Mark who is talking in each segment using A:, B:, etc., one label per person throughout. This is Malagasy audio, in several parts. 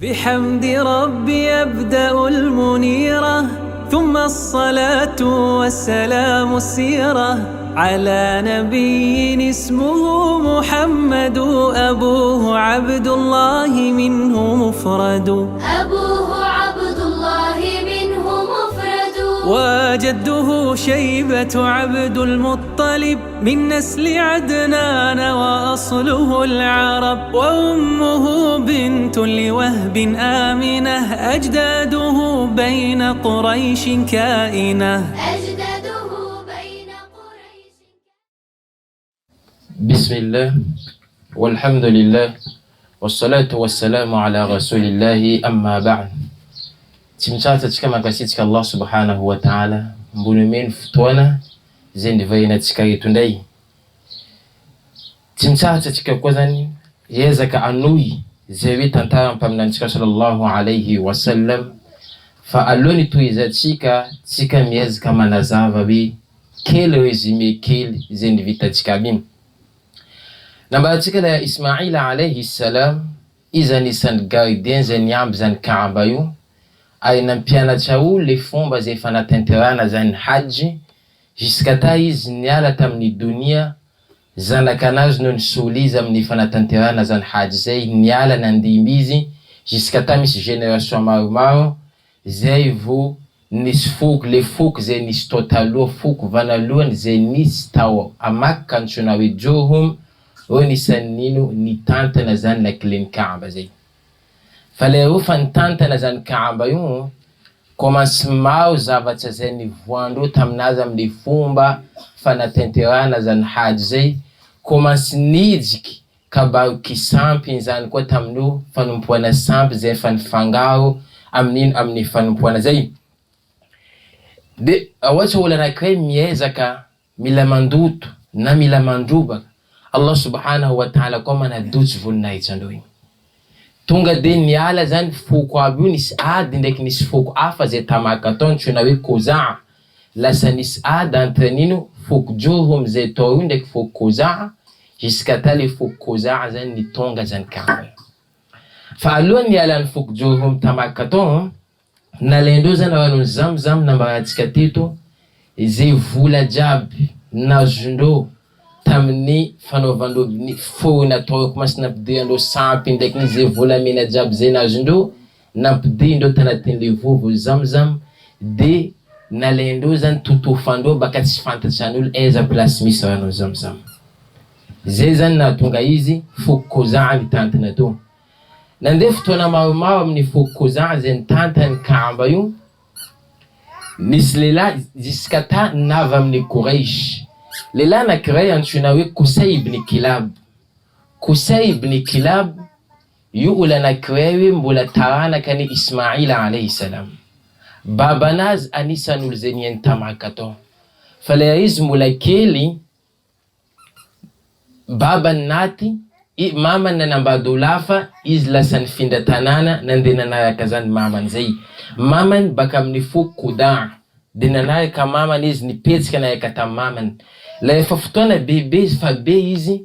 A: بحمد ربي أبدأ المنيرة ثم الصلاة والسلام السيرة على نبي اسمه محمد أبوه عبد الله منه مفرد وجده شيبة عبد المطلب من نسل عدنان وأصله العرب وأمه بنت لوهب آمنة أجداده بين قريش كائنة
B: بسم الله والحمد لله والصلاة والسلام على رسول الله أما بعد. Timchata tsika makasitika Allah subhanahu wa ta'ala mbuni menu fotoana zay nivahinantsika eto ndray. Timchata tsika koa zany hiezaka anohy zay hoe tantara ampaminantsika sallallahu alayhi wa sallam fa alohany tohizatsika tsika miezaka manazava hoe kely résumé kely zay nivitantsika aby. Nambarantsika la Ismaila alayhi salam izy anisan'ny gardien zay niamby zany Kaaba io ay nampianatra olo le fomba zay fanatanterana zany haji jusqu'à ta izy niala tamin'ny dunia zanakanazy no nisolo izy amin'ny fanatanterana zany haji zay niala nandimby izy jusqu'à ta misy génération maromaro zay vo nisy foko le foko zay nisy tao taloha foko vanalohany zay nisy tao a Makka antsoina hoe Jurhum o nisan'ino nitantana zany lakilen'ny Kaaba zay. Falero fantantana zany Kaaba io commence mao zavatsa zay nivoandreo taminazy amle fomba fanatanterana zany haji zay commence nijiky kabaro kisampy zany koa taminio fanompoana sampy zay fanifangaro amin'ino amin'ny fanompoana zay. De ohatra olo anankiray miezaka mila mandoto na mila mandrobaka Allah subhanahu wa ta'ala koa manadotsy voninahitsy andreo igny. Tonga de niala zany foko aby io nisy ady ndraiky nisy foko hafa zay tamaka atao antsoina hoe Koza'a. Lasa nisy ady entre nino foko Jurhum zay tao io ndraiky foko Koza'a jusqu'à ta le foko Koza'a zany nitonga zany Kaaba. Fa aloha niala ny foko Jurhum tamaka atao nalendreo zany ranony Zamzam nambarantsika teto zay vola jiaby nazondreo tamin'ny fanaovandreo ny fo natao komansy nampidirandreo sampy ndraiky ny zay volamena jiaby zay nazondreo nampidirindreo tanatin'le vovo Zamzam de nalendreo zany totofandreo baka tsy fantatrany olo aiza place misy rano Zamzam. Zay zany nahatonga izy foko Koza'a nitantana to. Nandeha fotoana maromaro amin'ny foko Koza'a zay nitantany Kaaba io nisy lehilahy jusqu'à ta navy amin'ny Quraysh. Lehilahy anankiray antsoina hoe Qusay ibn Kilab. Qusay ibn Kilab io olo anankiray hoe mbola taranaka ny Ismaila alayhi salam. Babanazy anisan'ny olo zay nieny tamaka tao. Fa le izy mbola kely babany naty mamany nanambady olo hafa izy lasa nifindra tanàna nandeha nanaraka zany mamany zay. Mamany baka amin'ny foko Qudaa de nanaraka mamany izy nipetsika nanaraka tamin'ny mamany. La efa fotoana bebe fa be izy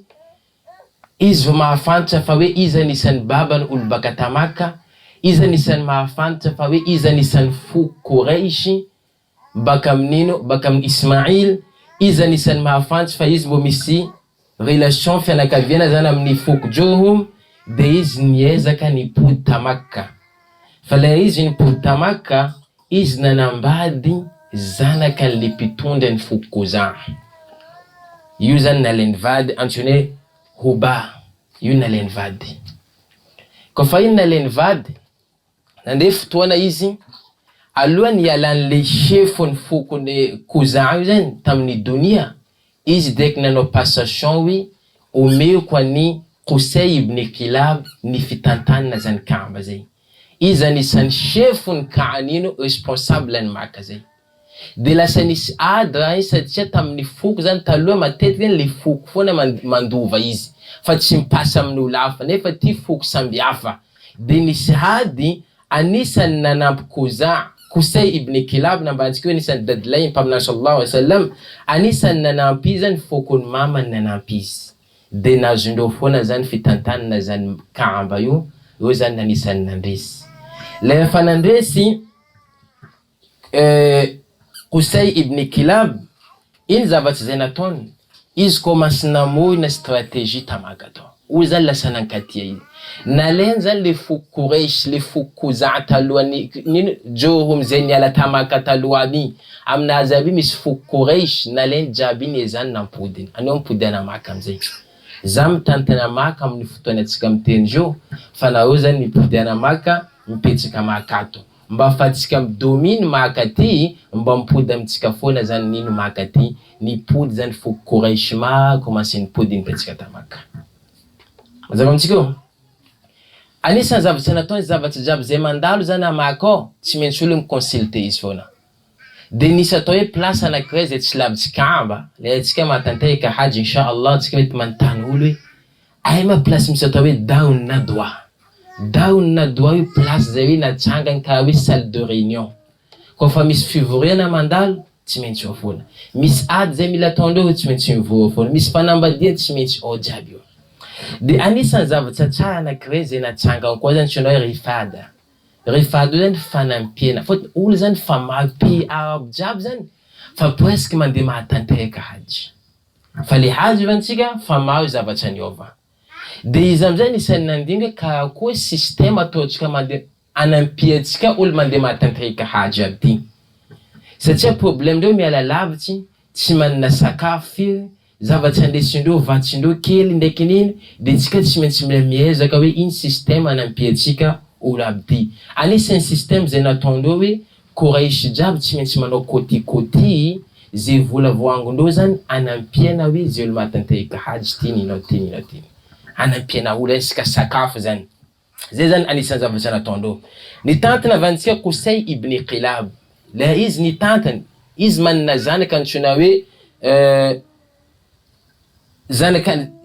B: vo mahafantatra fa hoe izy anisan'ny babany olo baka tamaka, izy anisan'ny mahafantatra fa hoe izy anisan'ny foko Quraysh baka amin'ino baka amin'ny Ismail, izy anisan'ny mahafantatra fa izy mbo misy relation fianakaviana zany amin'ny foko Jurhum de izy niezaka nipody tamaka. Fa la izy nipody tamaka izy nanambady zanaka le mpitondra ny foko Koza'a. Io zany naleny vady antsoina Huba. Io naleny vady. Kofa io naleny vady nandeha fotoana izy alohany ialan'le chefony fokony Koza'a io zany tamin'ny dunia izy direct nanao passation hoe omeko any Qusay ibn Kilab ny fitantanana zany Kaaba zay. Izy anisan'ny chefony Kaanino responsable ny Maka zay. De lasa nisy ady raha izy satria tamin'ny foko zany taloha matetika le foko foana mandova izy fa tsy mipasa amin'ny olo hafa nefa ty foko samby hafa. De nisy ady anisan'ny nanampy Qusay ibn Kilab nambarantsika hoe anisan'ny dadilay mpaminany sallallahu alaihi wasallam anisan'ny nanampy izy zany fokony mamany nanampy izy. De nazondreo foana zany fitantanana zany Kaaba io io zany nanisany nandresy. Le efa nandresy Qusay ibn Kilab, iny zavatsy zay nataony, izy komansy namoina stratégie tamaka tao. Io zany lasa nankatia izy. Nalainy zany le foko Quraysh, le foko Khuzaa talohany, nino Jurhum zay niala tamaka talohany, aminazy aby misy foko Quraysh, nalainy jiaby iny zany nampodiny. Anao mipody anamaka amizay. Za mitantana Maka amin'ny fotoana atsika miteny zao, fa nao zany mipody anamaka, mipetraka Maka ato. Mba afatsika midominy Maka ty, mba mipody amitsika foana zany nino Maka ty, nipody zany foko Quraysh komanse nipody mipetraka tamaka. Mazava amitsika. Anisan'ny zavatsy nataony zavatsy jiaby zay mandalo zany Maka, tsy maintsy olo miconsulte izy foana. De nisy atao hoe place anankiray zay tsy lavitsy Kaaba, le atsika matanteraka haji inshallah, atsika mety manontany olo hoe ay ma place misy atao hoe Daoun Nadwa. Daoun Nadwa io place zay hoe natsangany ka hoe salle de réunion. Koa fa misy fivoriana mandalo, tsy maintsy eo foana. Misy ady zay mila ataondreo tsy maintsy mivory foana. Misy fanambadiana tsy maintsy ao jiaby io. De anisan'ny zavatsy tsara anankiray zay natsangany koa zany tsona hoe rifada. Rifada zany fanampiana. Fôtony olo zany fa mapi arabo jiaby zany, fa presque mandeha mahatanteraka haji. Fa le haji vantsika fa maro zavatsy aniova. De izy amizay nisany nandinga ka koa système ataotsika mandeha anampiatsika olo mandeha mahatanteraka haji aby ty. Satria problème ndreo miala lavitsy, tsy manana sakafo firy, zavatsy andesindreo vatsindreo kely ndraiky niny, de tsika tsy maintsy mila miezaka hoe iny système anampiatsika olo aby ty. Anisan'ny système zay nataondreo hoe Quraysh jiaby tsy maintsy manao kôti zay vola voangondreo zany anampiana hoe zay olo mahatanteraka haji ty ninao ty ninao ty. Anampiana olo resaka sakafo zany. Zay zany anisan'ny zavatsy nataondreo. Nitantana avy antsika Qusay ibn Kilab. La izy nitantany, izy manana zanaka antsoina hoe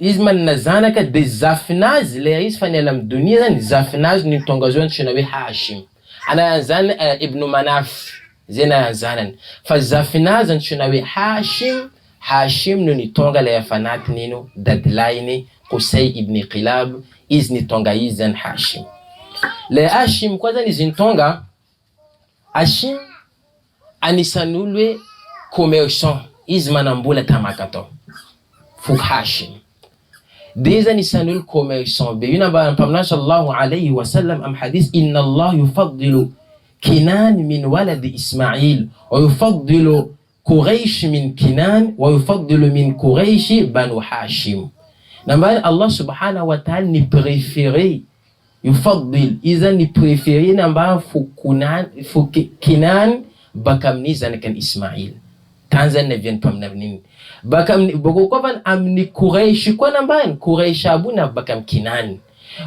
B: izy manana zanaka de zafinazy le izy fa niala amin'ny donia zany, zafinazy nitonga zao antsoina hoe Hashim. Anana zany Ibn Manaf, zay na zanany. Fa zafinazy antsoina hoe Hashim, Hashim no nitonga le efa anatiny ino dadilainy Qusay ibn Kilab, izy nitonga izy zany Hashim. Le Hashim koa zany izy nitonga, Hashim anisan'ny olo hoe commerçant, izy manambola tamaka tao. Foko Hashim. De izy anisan'ny olo commerçant be. Io namba mpaminany sallallahu alayhi wa sallam am hadith, inna Allah yufaddilu Kinan min walad Ismail, wa yufaddilu Quraysh min Kinan, wa yufaddilu min Quraysh banu Hashim. Namba Allah subhanahu wa ta'ala ni préféré, yufaddil, iza ni préféré namba foko Kinan bakamni zanakan Ismail. Tanzan na vyan pamnavnin. Bakamni boko kwa amni Quraysh kwa nambani Quraysh abuna bakam Kinan.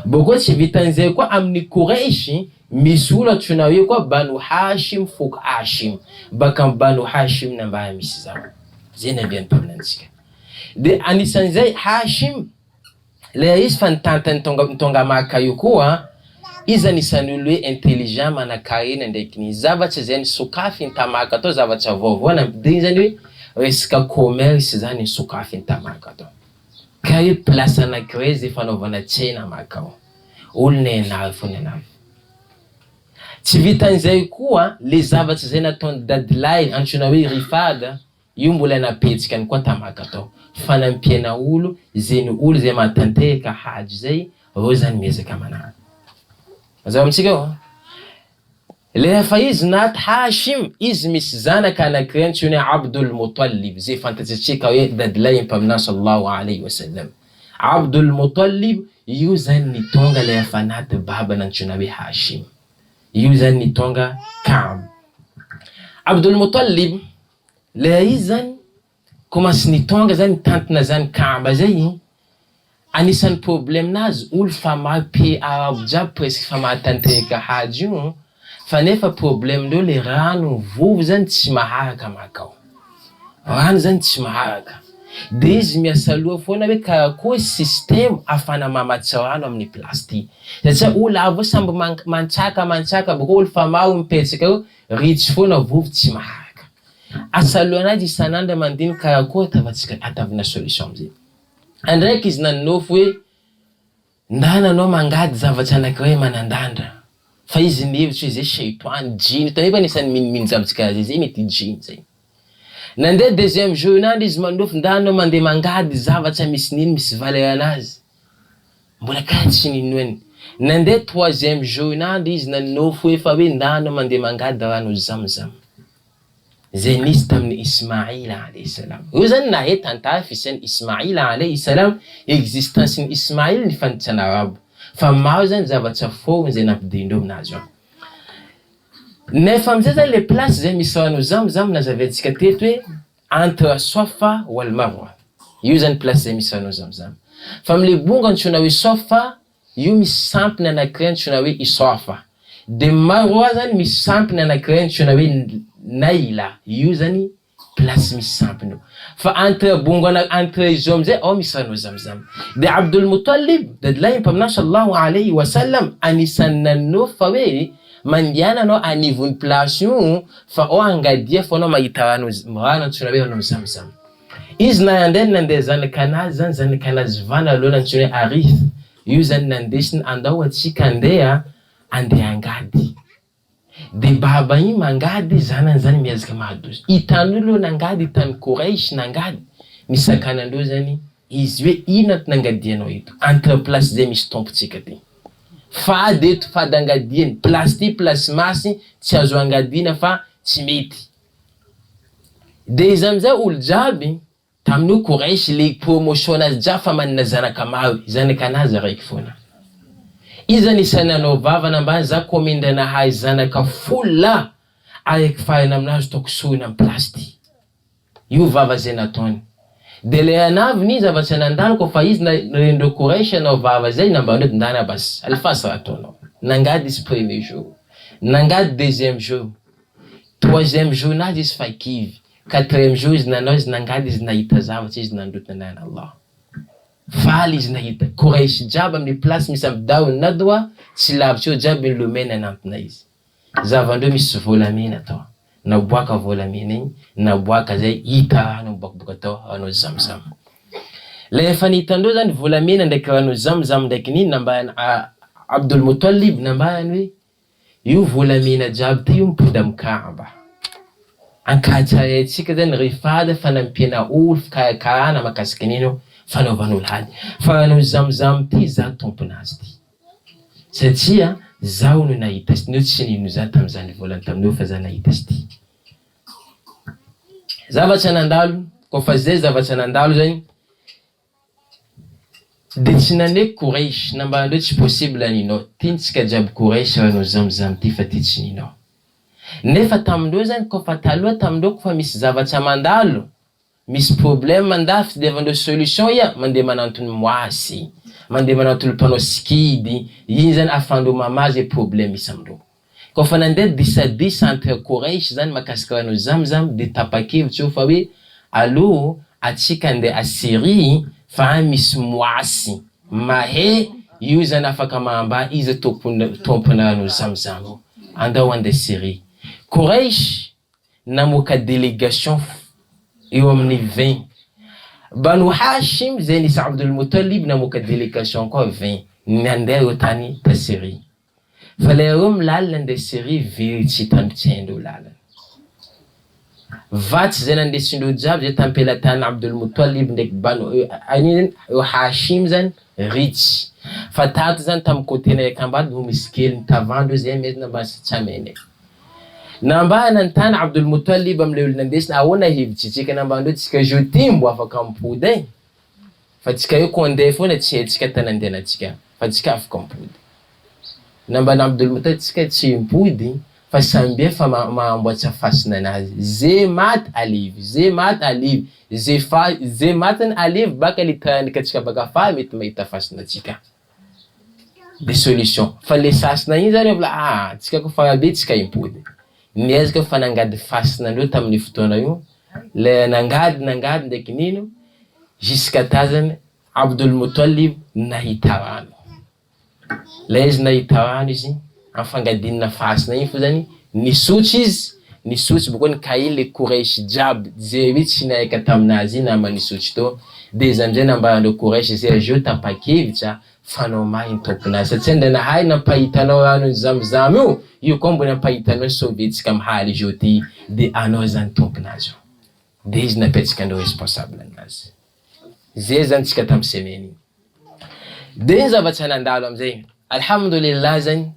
B: Boko si vitanze kwa amni Quraysh misula tunawe kwa banu Hashim fuk Hashim. Bakam banu Hashim nambaya misizawo. Zena vyan pamnansika. De anisanzai Hashim le is fantantan tonga Maka yukuwa iza anisan'ny olo hoe intelligent manankarena ndraiky ny zavatsy zay ny sokafy ny tamaka atao, zavatsy vaovao de zany hoe resaka commerce zany ny sokafy ny tamaka atao. Ka hoe place anankiray zay fanaovana tsena Maka ao. Olo nenavy fo nenavy. Tsy vitan'izay koa le zavatsy zay nataony dadilahy antsoina hoe rifada, io mbola napetsikany koa tamaka atao. Fanampiana olo zay ny olo zay mahatanteraka haji zay, reo zany miezaka manano. Mazava amitsika le fa izy nat Hashim, izy misy zanaka anankiray antsoina Abdul Muttalib, zay fantatsitsika hoe dadilahy mpaminany sallallahu alayhi wa sallam. Abdul Muttalib, io zany nitonga le fa naty babany antsoina hoe Hashim. Io zany nitonga Kaab. Abdul Muttalib, le izy zany komansy nitonga zany tantana zany Kaaba zay, anisan'ny problème nazy olo fa mapi arabo jiaby presque fa mahatanteraka haji io, fa nefa problème ndreo le rano vovo zany tsy maharaka Makao. Rano zany tsy maharaka. De izy miasa loha foana hoe karakory système afana mamatsy rano amin'ny plastique. Satria olo avy samby mantsaka boko olo fa maro mipetsaka eo, ritsy foana vovo tsy maharaka. Asa lohanazy isan'andro mandiny karakory atavantsika atavana solution amizay. Andraiky izy nanofo hoe ndana anao mangady zavatra anankiray manandandra fa izy nihevitra hoe zay sheitoany jiny tanefa anisany miniminy zavintsika azy zay mety jiny zay. Nandeha deuxième jour nandry izy manofo ndana anao mandeha mangady zavatra misy nino misy valeur anazy mbola karaha tsy ninoany. Nandeha troisième jour nandry izy nanofo efa hoe ndana anao mandeha mangady rano zamzam zay nisy tamin'ny Ismaila alayhi salam. Io zany nahe tantara fisain'ny Ismaila alayhi salam, existence-ny Ismail ny fantatry arabo. Fa maro zany zavatra fôgny zay nampidindreo aminazy ao. Nefa amizay zany le place zay misy rano zamzam nazaventsika teto hoe entre Safa wal Marwa. Io zany place zay misy rano zamzam. Fa amile bonga antsoina hoe Safa, io misy sampiny anankiray antsoina hoe Isafa. De Marwa zany misy sampiny anankiray antsoina hoe Naila. Io zany place misy sampiny. Fa entre bonga entre izo amizay ao misy rano zamzam. De Abdul Muttalib dadilahiny mpaminany sallallahu alayhi wa sallam anisany nanofa hoe mandiana anao anivon'ny place io fa ao angadia fa anao mahita rano antsoina hoe rano zamzam. Izy nandeha zanakanazy zany zanakanazy vana aloha antsoina hoe Harith. Io zany nandesiny andao atsika andeha angady. De baba iny mangady zanany zany miezaka mahadozo. Hitan'olo nangady hitany Quraish nangady. Nisakanandreo zany izy hoe ino nangadianao ito entre place zay misy tompotsika ty. Fady eto fady angadiany place ty place masy tsy azo angadina fa tsy mety. De izy amizay olo jiaby tamin'io Quraish le promotion azy jiaby fa manana zanaka maro, zanakanazy raiky foana. Izy anisany anao vava nambany za komenda nahay zanaka fola araiky farany aminazy toko soina amin'ny place ty. Io vava zay nataony. De le anaviny izy avatsy nandalo ko fa izy narendreo Quraish anao vava zay nambandreo ndana bas alifasa ataonao. Nangady izy premier jour, nangady deuxième jour, troisième jour nazy izy fa kivy, quatrième jour izy nanao izy nangady izy nahita zavatra izy nandroty nanana Allah. Faly izy nahita Quraish jiaby amin'ny place misy amin'ny daony nadoa tsy lavitra eo jiaby milomena anampina izy. Zavandreo misy volamena atao. Naboaka volamena igny, naboaka zay hita rano miboakiboaka atao rano zamzam. Le efa nihitandreo zany volamena ndraiky rano zamzam ndraiky niny nambany Abdul Muttalib nambany hoe io volamena jiaby ty io mipody amin'ny Kaaba. Ankatsaray atsika zany rifada fanampiana olo fikarakarana makasiky nino fanaovan'olo hany. Fa rano zamzam ty za tomponazy ty. Satria zaho no nahita azy ty, tsy nino za tamizany volany tamin'io fa za nahita azy ty. Zavatra nandalo, kofa zay zavatra nandalo zany, de tsy naneky Quraish, nambandreo tsy possible ninao, tintsika jiaby Quraish rano zamzam ty fa ty tsy ninao. Nefa tamindreo zany kofa taloha tamindreo kofa misy zavatra mandalo, misy problème mandalo fitadiavandreo solution ia mandeha manantony moasy, mandeha manantony mpanao skidy, iny zany afandreo mamazy problème misy amindreo. Kofa nandeha disadisa entre Quraish zany makasika rano zamzam de tapakevitra io fa hoe allo atsika andeha Syrie fa misy moasy mahe io zany afaka mamba izy tompona rano zamzam andao andeha Syrie. Quraish namoaka délégation eo amin'ny 20. Banu Hashim zay nisy Abdul Muttalib namoaka délégation koa 20 nandeha eo tany ta Syrie. Fa le reo milalina andeha Syrie very tsy hitandritsendreo lalana. Vatsy zay nandesindreo jiaby zay tampelatany Abdul Muttalib ndraiky Banu Hashim zany ritsy. Fa tato zany tamin'ny côté nay akambady no misy kely nitavandreo zay mezina mba sy tsamene. Nambana antany Abdul Muttalib amile olo nandesina ahoana hevitsy tsika nambandreo tsika joti mbo afaka mipody fa tsika io konde foana tsy haitsika tanandenatsika fa tsika afaka mipody. Nambana Abdul Muttalib tsika tsy mipody fa sambia fa mamboatsa fasina anazy. Ze mat alivy, ze mat alivy, ze matany alivy baka litranika tsika baka fa mety mahita fasina tsika. De solution. Fa le sasina iny zany vola tsika ko farabe tsika impody. Niezaka fa nangady fasina andreo tamin'ny fotoana io. Le nangady ndraiky nino jusqu'à tazany Abdul Muttalib nahita rano. Le izy nahita rano izy afangadinina fasina iny fo zany nisotry izy, nisotry boko nikahy le Quraish jiaby zay hoe tsy naika taminazy iny ama nisotry to. De izy amizay nambarandreo Quraish zay azo tapakevitra fanao mainy tomponazy satria ndanahay nampahitanao rano zamzam io koa mbo nampahitanao sauvétsika amy haly izy io ty de anao zany tomponazy io de izy napetsika andreo responsable anazy zay zany tsika tamy semaine de iny zavatsy nandalo amizay alhamdulillah zany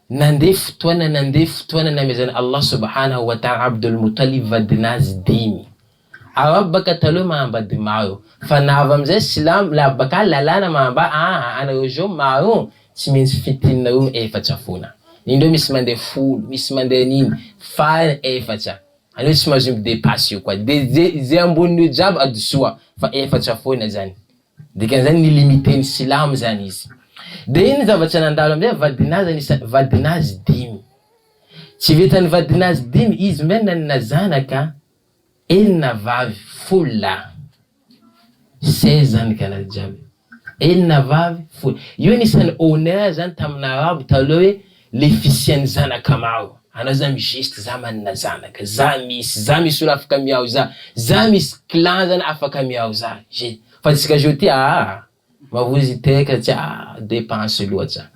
B: nandeha fotoana namezany Allah subhanahu wa ta'ala Abdul Muttalib vadinazy 10 arab baka taloha mahambady maro fa navy amizay silamo la baka lalana mahamba anareo zao maro tsy maintsy fitinareo efatra fona indreo misy mandeha folo misy mandeha niny farany efatra anio tsy mahazo midepasy io koa de zay ambonin'io jiaby adosoa fa efatra fona zany dikan'izany nilimiten'ny silamo zany izy de iny zavatsy nandalo amizay vadinazy 10 tsy vitany vadinazy 10 izy mbe nanana zanaka enina vavy fola 16 zany kana jiaby enina vavy fola io nisan'ny honneur zany tamin'ny arabo taloha hoe le fisian'ny zanaka maro anao za migeste za manana zanaka za misy olo afaka miao za misy clan zany afaka miao za fa tsika zao ty mavozy teka tsy dépense loatra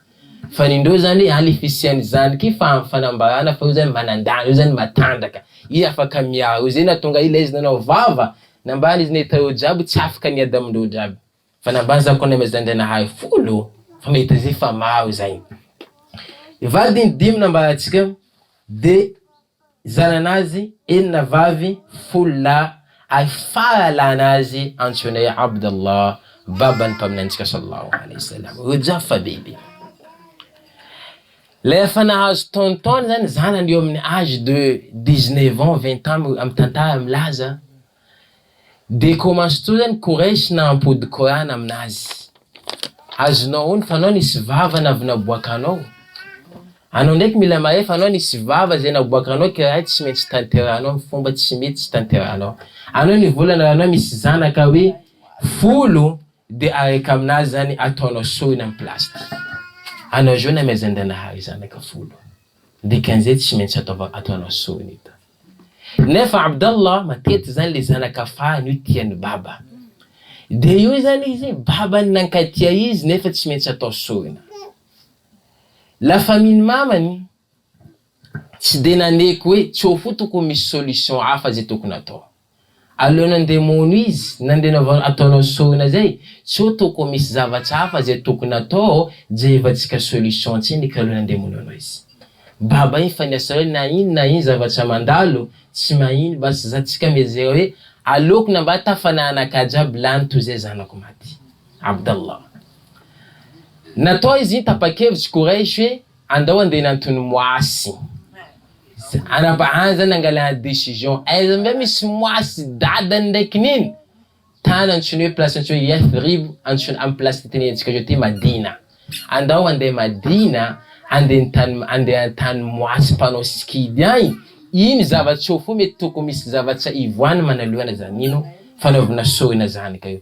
B: fa nindreo zany le fisian'ny zanaky fanambarana fa io zany manandana io zany matandraka i afaka miao io zay natonga ila izy nanao vava nambany izy netareo jiaby tsy afaka niady amindreo jiaby fa nambany za koa namezandanahay folo fa mety zay fa maro zay vadiny 10 nambarantsika de zananazy enina vavy fola ay faralanazy antsoinay Abdallah babany mpaminantsika sallallahu alayhi wasallam roja fa bebe le fa nahazo tonton zany zanany eo amin'ny âge de 19 ans 20 ans amy tantara milaza de commence to zany Quraish nampody Korana aminazy azonao ony fa anao nisy vava navy naboakanao anao ndraiky mila mahay fa anao nisy vava zay naboakanao kirahay tsy maintsy tanteranao amy fomba tsy mety tsy tanteranao anao nivolana anao misy zanaka hoe folo de araiky aminazy zany ataonao soina amy plasty anao zao namezandanahay zanaka folo dikan'izay tsy maintsy ataonao soina ita nefa Abdallah matety zany le zanaka farany io tiany baba de io zany izy babany nankatia izy nefa tsy maintsy atao soina la famille mamany tsy de naneky hoe tsy fo tokony misy solution hafa zay tokony atao alona andemono izy nandeha ataonao soina zay tsy tokony misy zavatra hafa zay tokony atao jevatsika solution tsiny ka alona andemono anao izy baba iny fa niasao na iny zavatra mandalo tsy mahino basi zatsika mezera hoe aloko namba tafananaka jiaby lany to zay zanako maty Abdallah natao izy tapakevitsy Quraish hoe andao andeha nantony moasy zany nangalana décision aiza mbe misy moasy dadany ndraiky niny tany antsony hoe place antsony hoe Yathrib antsony amy place tenentsika zao ty Madina andao andeha Madina andeha tany moasy mpanao skidy agny iny zavatsy fo mety toko misy zavatsy ivoany manalohana zany ino fanaovana soina zany ka io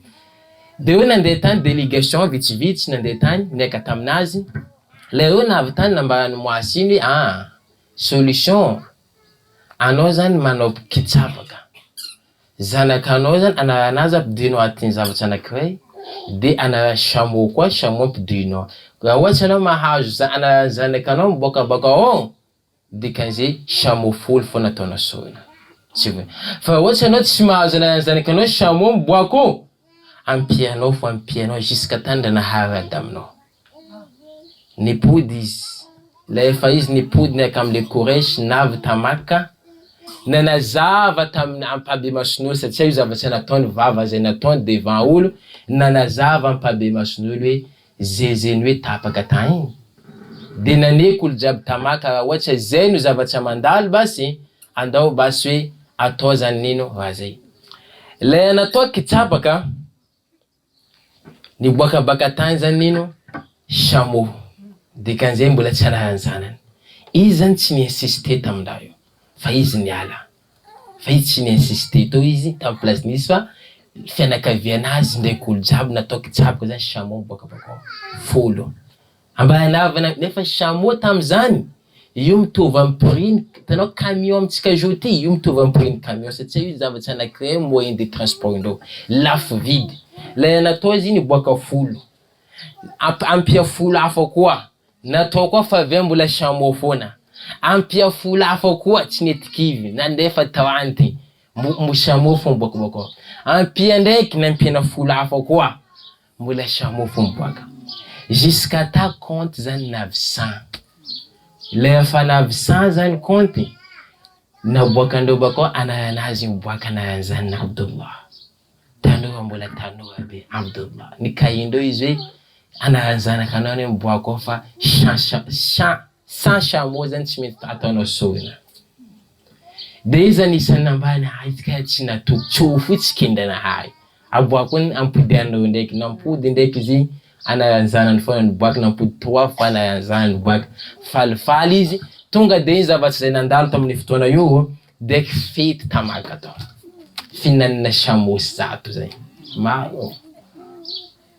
B: de hoe nandeha tany délégation vitsivitsy nandeha tany neka taminazy lero navy tany nambarany moasy iny solution anao zany manao kitsapaka zanakanao zany anaranazy ampidinao atiny zavatra anakiray de anara chameau koa chameau ampidinao raha ohatsy anao mahazo anara zanakanao miboakabaka ao dikan'izay chameau folo fo nataonao soina tsy voa fa ohatsy anao tsy mahazo anara zanakanao chameau miboaka ampianao fo ampianao jusqu'à tany nahara aminao nipody izy la efa izy nipody naka amle Quraish navy tamaka nanazava tamin'ny ampabe masonolo satria io zavatsy nataony vava zay nataony devant olo nanazava ampabe masonolo hoe zezeny hoe tapaka tany de naneky olo jiaby tamaka raha ohatsy zay no zavatsy mandalo basy andao basy hoe atao zany nino raha zay la natao kitsapaka niboakabaka tany zany nino chameau dikan'izay mbola tsy anarany zanany izy zany tsy niinsiste tamindraha io fa izy niala fa izy tsy niinsiste to izy tamy place nisy fa fianakavianazy ndraiky olo jiaby natao kitsapaka zany chameau miboakabaka folo ambaranavana nefa chameau tam'izany io mitovy amy prix tanao camion amitsika zao ty io mitovy amy prix camion satria io zavatsy anakiray moyen de transport indreo lafo vidy la natao izy iny boaka folo ampia folo hafa koa natao koa fa avy mbola chameau foana, ampia folo hafa koa tsy netikivy nandefa tao anty mo chameau fo miboakaboko, ampia ndraiky nampiana folo hafa koa mbola chameau fo miboaka, jusqu'à ta compte zany 900. Le fa 900 zany compte naboaka ndoba koa ananazy miboaka na zany Abdullah tanoa mbola tanoa be Abdullah ni kaindo izy anazanaka anao miboaka fa sans chameau zany tsy mety ataonao soina. De izy anisany ambany aitika tsy natokotso fotsy kendana hay aboako ampody anao ndraiky nampody ndraiky izy anazanany foana miboaka nampody 3 fois anazanany miboaka falifaly izy tonga de izy zavatsy zay nandalo tamin'ny fotoana io de fety tamaka tao finanana chameau zato zay maro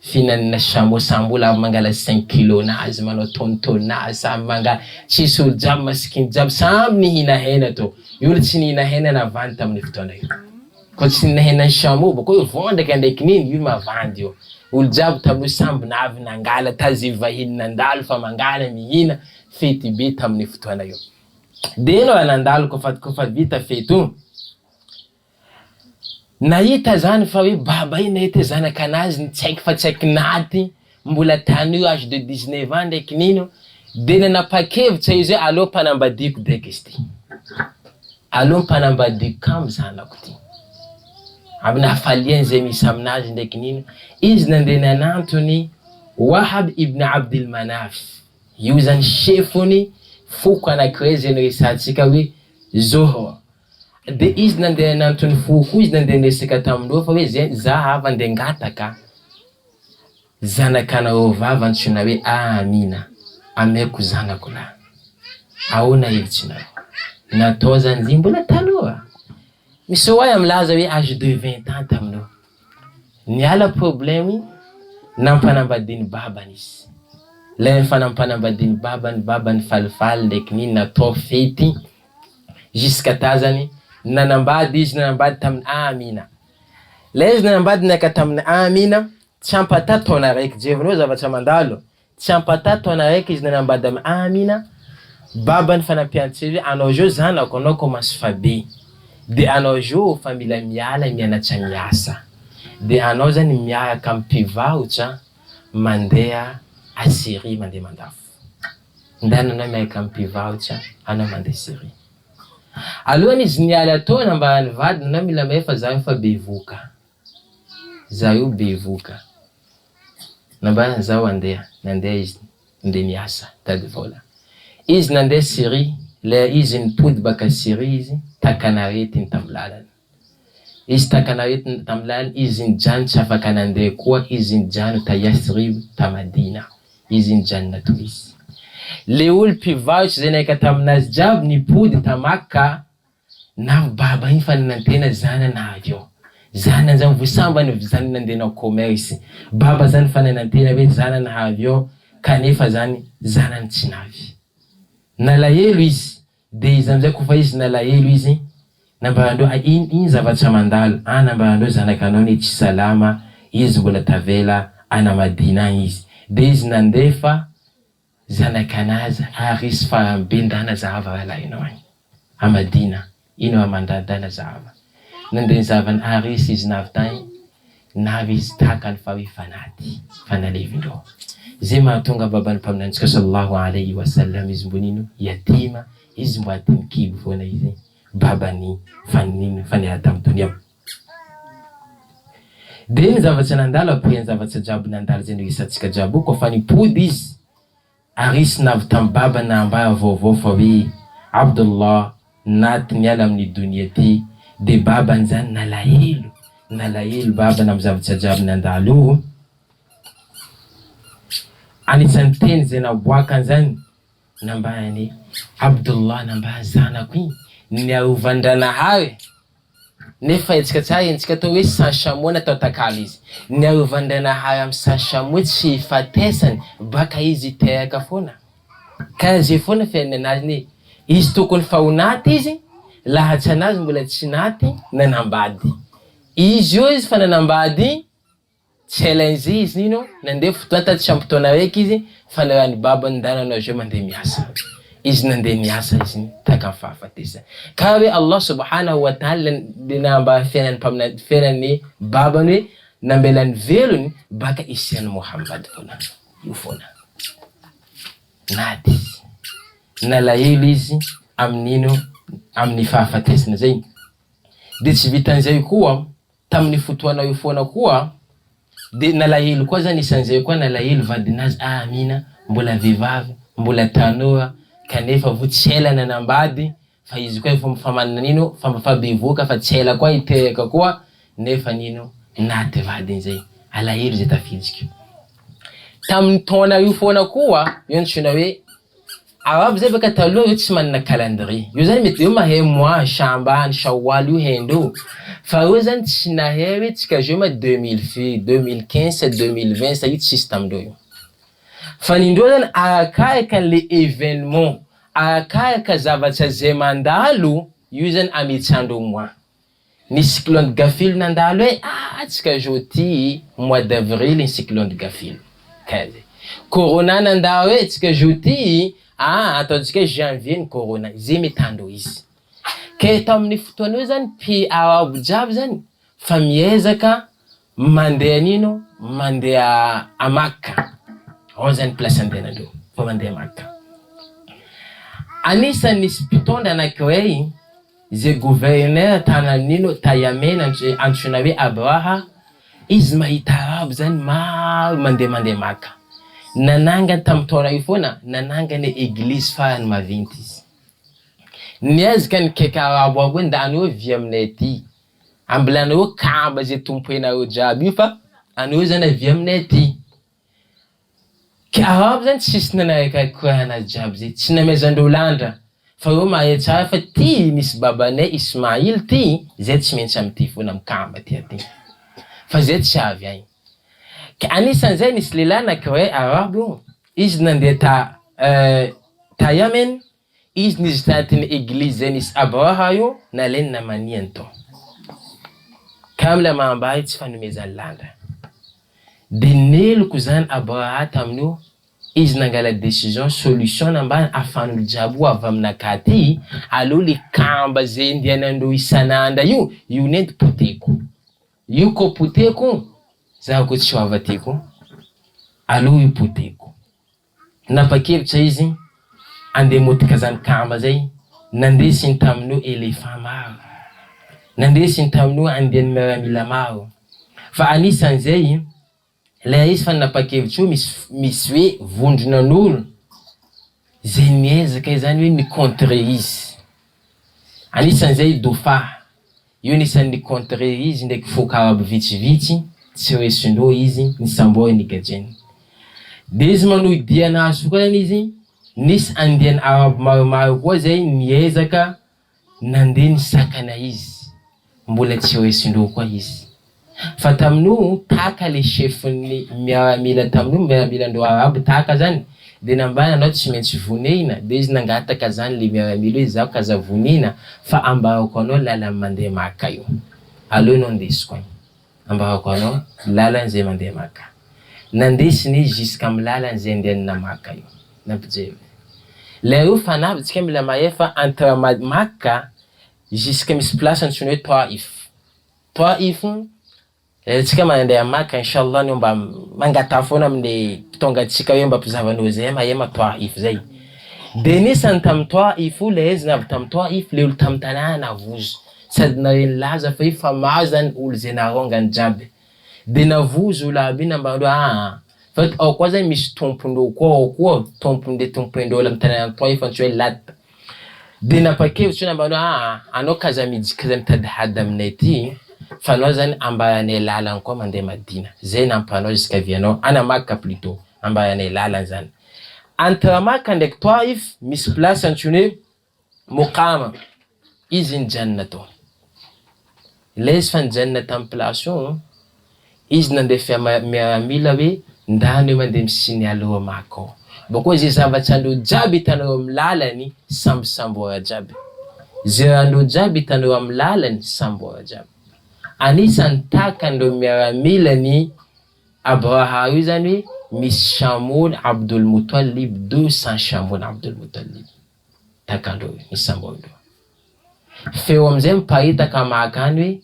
B: finanana chameau sambola mangala 5 kilo nazy manao tonnazy sam mangala tsisy olo jiaby masikiny jiaby samby nihina hena to olo tsy nihina hena navandy tamin'ny fotoana io ko tsy nihina chameau bako io vondraka ndraiky niny io mavandy io olo jiaby tamin'ny samby navy nangala tazy vahiny nandalo fa mangala mihina fety be tamin'ny fotoana io. De no anandalo kofa vita feto nahita zany fa hoe baba iny nahita zanaka anazy nitsaiky fa tsaiky naty mbola tany io âge de 19 ans ndraiky nino de nanapakevitra izy hoe allo mpanambadiko deky izy ty allo mpanambadiko kam zanako ty aby nahafaliany zay misy aminazy ndraiky nino izy nandeha nanantony Wahab ibn Abdul Manaf io zany chefony foko anakireo zay no resatsika hoe Zohor. De izy nandeha nanantony foko izy nandeha resaka tamindreo fa hoe za avy andeha ngataka zanakanao vavy antsoina hoe Amina ameko zanako la ahoana hevitsinao natao zany izy mbola taloha misy oay amlaza hoe âge de 20 ans taminao niala problème nampanambadiny babany izy le fanampanambadiny babany falifaly ndraiky niny natao fety jusqu'à tazany nanambady izy nanambady tamin'ny Amina le izy nanambady naka tamin'ny Amina tsy ampata taona raiky jevinao zavatra mandalo tsy ampata taona raiky izy nanambady amin'ny Amina babany fanampiantsy anao jo zanako anao commence fa be de anao jo fa mila miala mianatra miasa de anao zany miaraka ampivaotra mandeha a Syrie mandeha mandafo ndana anao miaraka ampivaotra anao mandeha Syrie alohany izy niala taona mba nivady anao mila maefa za fa bevoka za io bevoka nambana zao nandeha izy nde miasa tady vola izy nandeha Syrie le izy nipody baka Syrie izy takanarety tamlalana izy takanarety tamlalana izy njano tsy afaka nandeha koa izy njano ta Yasrib ta Madina izy njano nato izy le olo mpivarotsy zay naika taminazy jiaby nipody ta Makka na baba iny fa nanantena zanana avy ao zanana zany vosambany zany nandenao commerce baba zany fa nanantena hoe zanana avy ao kanefa zany zanany tsy navy nalahelo izy de izy amizay kofa izy nalahelo izy nambarandreo iny zavatra mandalo nambarandreo zanakanao ny tsy salama izy mbola tavela ana Madina izy de izy nandefa zanakanazy arisy farambe ndana zava alainao any a Madina ino amandandana zava nandeha zavany arisy izy navy tany navy izy takany fa hoe fanaty fanalevindreo zay mahatonga babany mpaminantsika sallallahu alayhi wa sallam izy mbonino yatima izy mbo atiny kibo foana izy babany fanea tamin'ny dunia de ny zavatsy nandalo après ny zavatsy jiaby nandalo zay no isatsika jiaby kofa nipody izy arisy navy tamin'ny babany ambara vaovao fa hoe Abdullah naty niala amin'ny dunia ty de babany zany nalahelo babany amin'ny zavatsy jiaby nandalo io anisany teny zay naboakany zany nambany Abdullah nambany zanako iny niarovandranahary nefa etsika tsara etsika atao hoe sans chameau natao takalo izy niarovandranahary amin'ny sans chameau tsy fatesany baka izy teraka foana ka zay foana fiainanazy ne izy tokony fa ho naty izy lahatsy anazy mbola tsy naty nanambady izy io izy fa nanambady challenge izy nino nandeha fotoana taty ampotona raiky izy fa narany babany dananao zao mandeha miasa izy nandeha miasa izy taka fahafatesa ka hoe Allah subhanahu wa ta'ala namba fiainany babany hoe nambelany velony baka isiany Muhammad fona io fona nady nalahelo izy amin'ino amin'ny fahafatesana zay de tsy vitan'izay koa tamin'ny fotoana io foana koa de nalahelo koa zany isan'izay koa nalahelo vadinazy mina mbola vehivavy mbola tanora kanefa vo tsy ela nanambady fa izy koa efa mifamanana nino fa mifabevoka fa tsy ela koa iteraka koa nefa nino naty vadiny zay alahelo zay tafiziky tamin'ny taona io foana koa io ntsona hoe arabe zay baka taloha io tsy manana calendrier io zany mety io mahay mois Shambane Shawwal io hendo fa io zany tsy nahay hoe tsika zao ma 2015 2020 sa io tsisy tamindreo io fa nindreo zany arakaraka le événement arakaraka zavatra zay mandalo io zany ametsandro mois ni cyclone de Gafil nandalo hoe tsika zao ty mois d'avril ny cyclone de Gafil kaze corona nandalo hoe tsika zao ty ataontsika janvier ny corona zay metandro izy ke tamin'ny fotoana io zany pi arabo jiaby zany fa miezaka mandeha nino mandeha a Makka ao zany place andehanandreo fa mandeha Makka anisan'ny nisy mpitondra anankiray zay gouverneur tana nino ta Yemen antsoina hoe Abraha izy mahita arabo zany maro mandeha Makka nanangany tamin'ny taona io foana nanangany église farany maventy izy niezaka nikeka arabo ako nda anao via aminay ty ambila anao kamba zay tompoenareo jiaby io fa anao zany via aminay ty ka arabo zany tsisy nanaraka koa anazy jiaby zay tsy namezandreo landra fa io mahay tsara fa ty misy babanay Ismail ty zay tsy maintsy amty foana mikamba ty aty fa zay tsy avy agny ka anisan'izay nisy lehilahy anankiray arabo io izy nandeha ta Yemen izy nisy tatin'ny église zay nisy Abraha io nalainy namaniany tao ka amila mahambary tsy fanomezany landra de neloko zany Abraha tamin'io izy nangala décision solution nambany afan'olo jiaby avy aminakahy ty aloha le kamba zay indianandreo isan'andra io nety poteko io ko poteko zaho ko tsy hoavateko aloha io poteko napakevitra izy andeha motika zany kamba zay nandesiny tamin'io éléphant maro nandesiny tamin'io andiany miaramila maro fa anisan'izay la izy fa napakevitra io misy hoe vondronan'olo zay miezaka zany hoe micontre izy anisan'izay Dofa io nisan'ny contre izy ndraiky foka arabo vitsivitsy tsy hoesindreo izy nisamboa nigajeny de izy manohy dianazy koa zany izy nisy andiany arabo maromaro koa zay niezaka nandeha nisakana izy mbola tsy hoesindreo koa izy fa tamin'io taka le chefny miaramila tamin'io miaramilandreo arabo taka zany de nambana anao tsy maintsy vonina de izy nangataka zany le miaramila hoe zaho kaza vonina fa ambarako anao lala mandeha Makka io aloha anao ndesiko agny ambarako anao lalan'izay mandeha Makka nandesiny izy jusqu'amy lalan'izay andehanina Makka io nampijery le io fanavy tsika mila mahay fa entre Makka jusqu'à misy place antsoina hoe Taif tsika mandeha Makka inshallah no mba mangata foana amin'ny tonga tsika hoe mba pizavanao zay mahay ma Taif zay de nisany tamin'ny Taif le izy navy tamin'ny Taif le olo tamin'ny tanàna navozo sady nareny laza fa fa maro zany olo zay narongany jiaby de navozo olo aby nambandreo fa ao koa zany misy tompondreo koa ao koa tompondreo olo amin'ny tanàna Taif antsoina hoe Lat de napakevitra nambandreo anao kaza mitady hady aminay ty fa anao zany ambaranay lalany koa mandeha Madina zay nampanao jusqu'à vianao ana Makka plutôt ambaranay lalany zany entre Makka ndraiky Taif misy place antsoina hoe Muqama izy ny janna to le izy fa nijanona tamin'ny place io izy nandeha miaramila hoe ndany mandeha misiny aloha Makka ao bako zay zavatrandreo jiaby hitanao amin'ny lalany sambosamboara jiaby zay rahandreo jiaby hitanao amin'ny lalany samboara jiaby anisan'ny takandreo miaramila ny Abraha io zany hoe misy chameau Abdul Muttalib 200 chameau Abdul Muttalib takandreo misy sambondreo. Feo amizay miparitaka makany hoe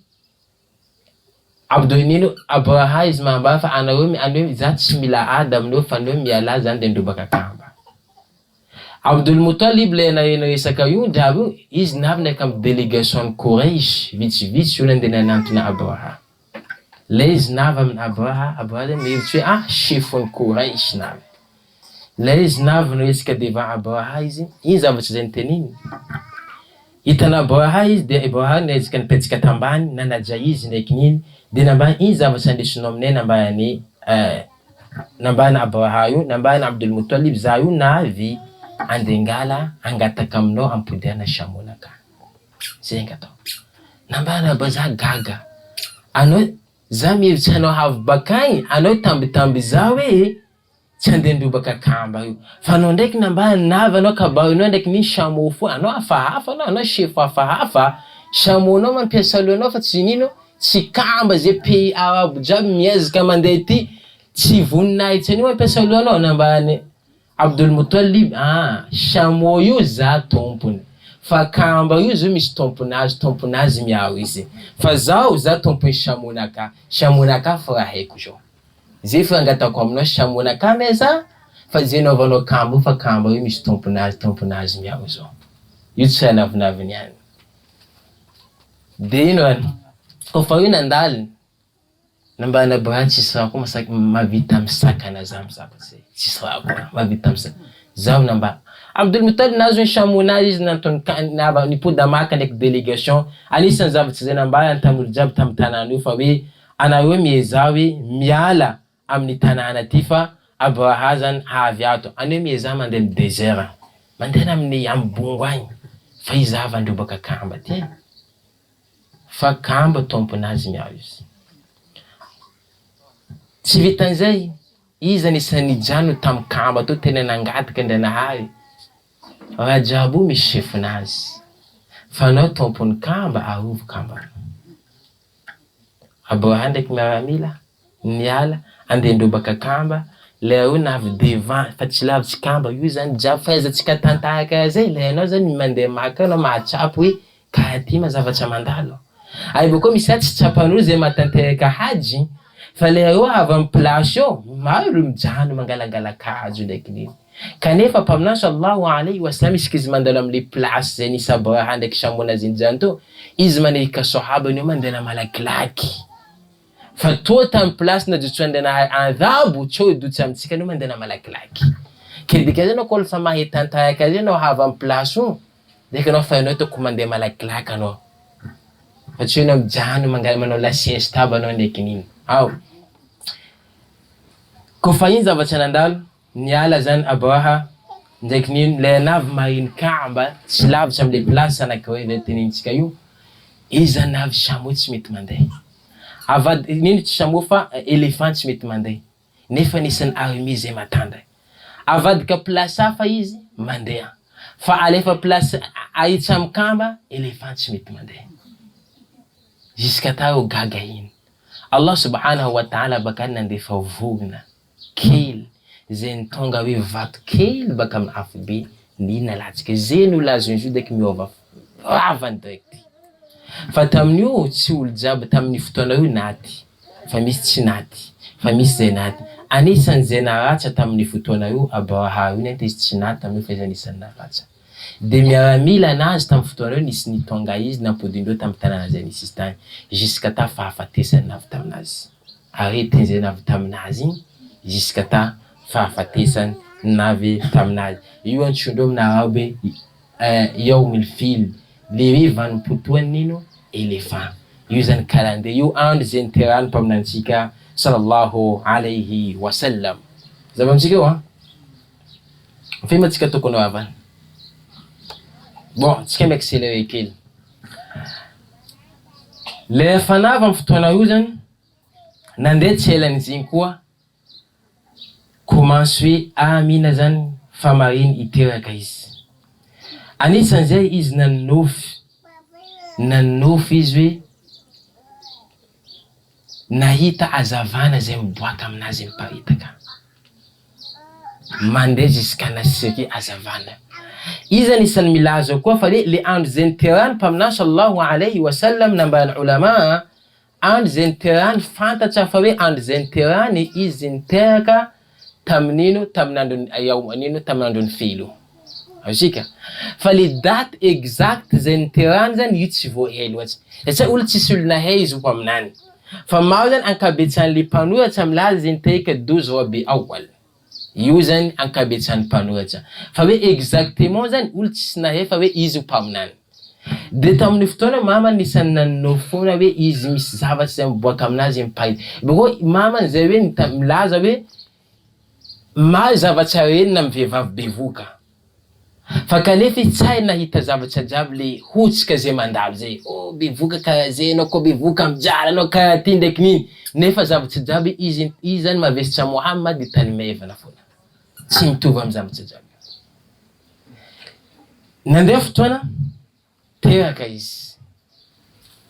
B: Abdul Abraha izy mamba fa anao za tsy mila ady aminao fa anao miala zany de ndobaka kamba. Abdul Muttalib le resaka io driaby io izy navy kam délégation Quraysh vitsivitsy io nandeha nanantona Abraha. Le izy navy amin'ny Abraha zany mihevitsy hoe chefon Quraysh navy. Le izy navy resaka devant Abraha izy iny zavatsy zay niteniny. Hitan'ny Abraha izy de Abraha nezaka nipetsika tambany nanaja izy ndraiky niny de nambany iny zavatsy andesinao aminay nambany Abraha io nambany Abdul Muttalib za io navy andengala angataka aminao ampodiana chameau-naka. Zay ngatao. Nambany Abraha gaga. Anao za mihevitsy anao havy bakagny anao tambitamby za hoe tsy andeha ndobaka kamba io. Fa anao ndraiky nambany navy anao kabahinao ndraiky niny chameau fo anao hafahafa anao chef hafahafa chameau-nao mampiasa alohanao fa tsy nino tsy kamba zay pays arabo jiaby miezaka mandeha ty tsy voninahitsy anio mampiasa alohanao nambany Abdul Muttalib. Chameau io za tompony fa kamba io zao misy tomponazy miao izy fa za tompony chameau-naka fa raha haiko zao zay fa angatako aminao chameau-naka meza fa zay naovanao kamba fa kamba io misy tomponazy miao zao io tsy anavinaviny ihany. De ino any kofa io nandaliny nambany Abraha tsisy raha koa masaky mavita misakana za mizavatry tsisy raha koa mavita misakana zaho nambany Abdul Muttalib nazo ny chameau-nazy izy nantony nipody amaka ndraiky délégation anisan'ny zavatsy zay nambany antamolo jiaby tamy tanàna io fa hoe anareo mieza hoe miala amin'ny tanàna ty fa Abraha zany avy ato aneo mieza mandeha amin'ny désert mandeha amin'ny ambongo agny fa izava androbaka kamba ty fa kamba tomponazy miao izy. Tsy vitan'izay izy anisan'ny jano tamy kamba to tena nangataka Ndranahay raha jiaby io misy chefinazy fa anao tompony kamba aovo kamba. Abraha ndraiky miaramila niala andeha ndobaka kamba le io navy devant fa tsy lavitsy kamba io zany jiaby fahaizantsika tantara zay le anao zany mandeha maka anao mahatsapy hoe karaha ty mazavatsy mandalo. Ay boko misy tsy tsapan'olo zay mahatanteraka haji fa le io avy amin'ny place io maro mijano mangalangala kajo ndraiky niny kanefa mpaminany sallallahu alayhi wa sallam isika izy mandalo am'le place zay nisy Abraha ndraiky chameau-nazy zany to izy manehika sahabany io mandeha malakilaky fa toa tamy place najotso Ndranahay andabo tsy idotsy amitsika anao mandeha malakilaky kedika zay anao koa fa mahay tantaraka zay anao avy amin'ny place io ndraiky anao fa anao toko mandeha malakilaky anao fa tsy anao mijano manao la sieste aby anao ndraiky niny ao. Kofa iny zavatsy nandalo niala zany Abraha ndraiky niny le navy mariny kamba tsy lavitsy am'le place anakiroa vetenintsika io izy navy chameau tsy mety mandeha avady niny tsy chameau fa éléphant tsy mety mandeha nefa nisan'ny armée zay matanda avadika place hafa izy mandeha fa alefa place ahitsy amy kamba éléphant tsy mety mandeha jusqu'à tao gaga iny. Allah subhanahu wa ta'ala baka nandefa vorona kely zay nitonga hoe vato kely baka amin'ny afobe nina latsika zay no lazony izy io daiky miova ravany direct fa tamin'io tsy olo jiaby tamin'ny fotoana io naty fa misy tsy naty fa misy zay naty anisan'ny zay naratsa tamin'ny fotoana io Abraha io nety izy tsy naty tamin'io fa izy anisan'ny naratsa de miaramila anazy tamy fotoana io nisy nitonga izy nampodindreo tamy tanàna zay nisy izy tany jusqu'à ta fahafatesany navy taminazy aretiny zay navy taminazy igny jusqu'à ta fahafatesany navy taminazy io antsondreo amin'ny arabe yaumil fil le hoe vanimpotoany nino éléphant io zany kalande io andro zay niterahany mpaminantsika sallallahu alayhi wa sallam zava amitsika io fema tsika tokony avany. Bon, tsika mi-accélérer kely. Le fanava amin'ny fotoana io zany nandeha tsy elan'iziny koa commence hoe Amina zany famariny iteraka izy. Anisan'izay izy nanofy izy hoe nahita azavana zay miboaka aminazy miparitaka. Mandeha jusqu'à azavana. Izy anisan'ny milaza koa fa le andro zay niterahany mpaminany sallallahu alayhi wa sallam nambany ulama, andro zay niterahany fantatra fa hoe andro zay niterahany izy niteraka tamin'ino tamin'androny filo. Azika. Fa le date exact zay niterahany zany io tsy voahay loatsy. Satria olo tsisy olo nahay izy ko aminany. Fa maro zany ankabetsan'le mpanoratra milaza zay niteraka 12 Rabi Awwal. Io zany ankabetsan'ny mpanoratra. Fa hoe exactement zany olo tsisy nahay fa hoe izy mpaminany. De tamin'ny fotoana mama nisan'ny nanao foana hoe izy misy zavatsy zay miboaka aminazy miparitaka. Beko mama zay hoe milaza hoe maro zavatra renina amin'ny vehivavy bevoka. Fa kanefa tsy hay nahita zavatra jiaby le hotsika zay mandalo zay. Oh bevoka karaha zay, anao koa bevoka mijaly, anao karaha ty ndraiky niny. Nefa zavatra jiaby izy zany mavesitra Muhammad tany maivana foana. Tsy mitovy amin'ny zavatra jiaby. Nandeha fotoana teraka izy.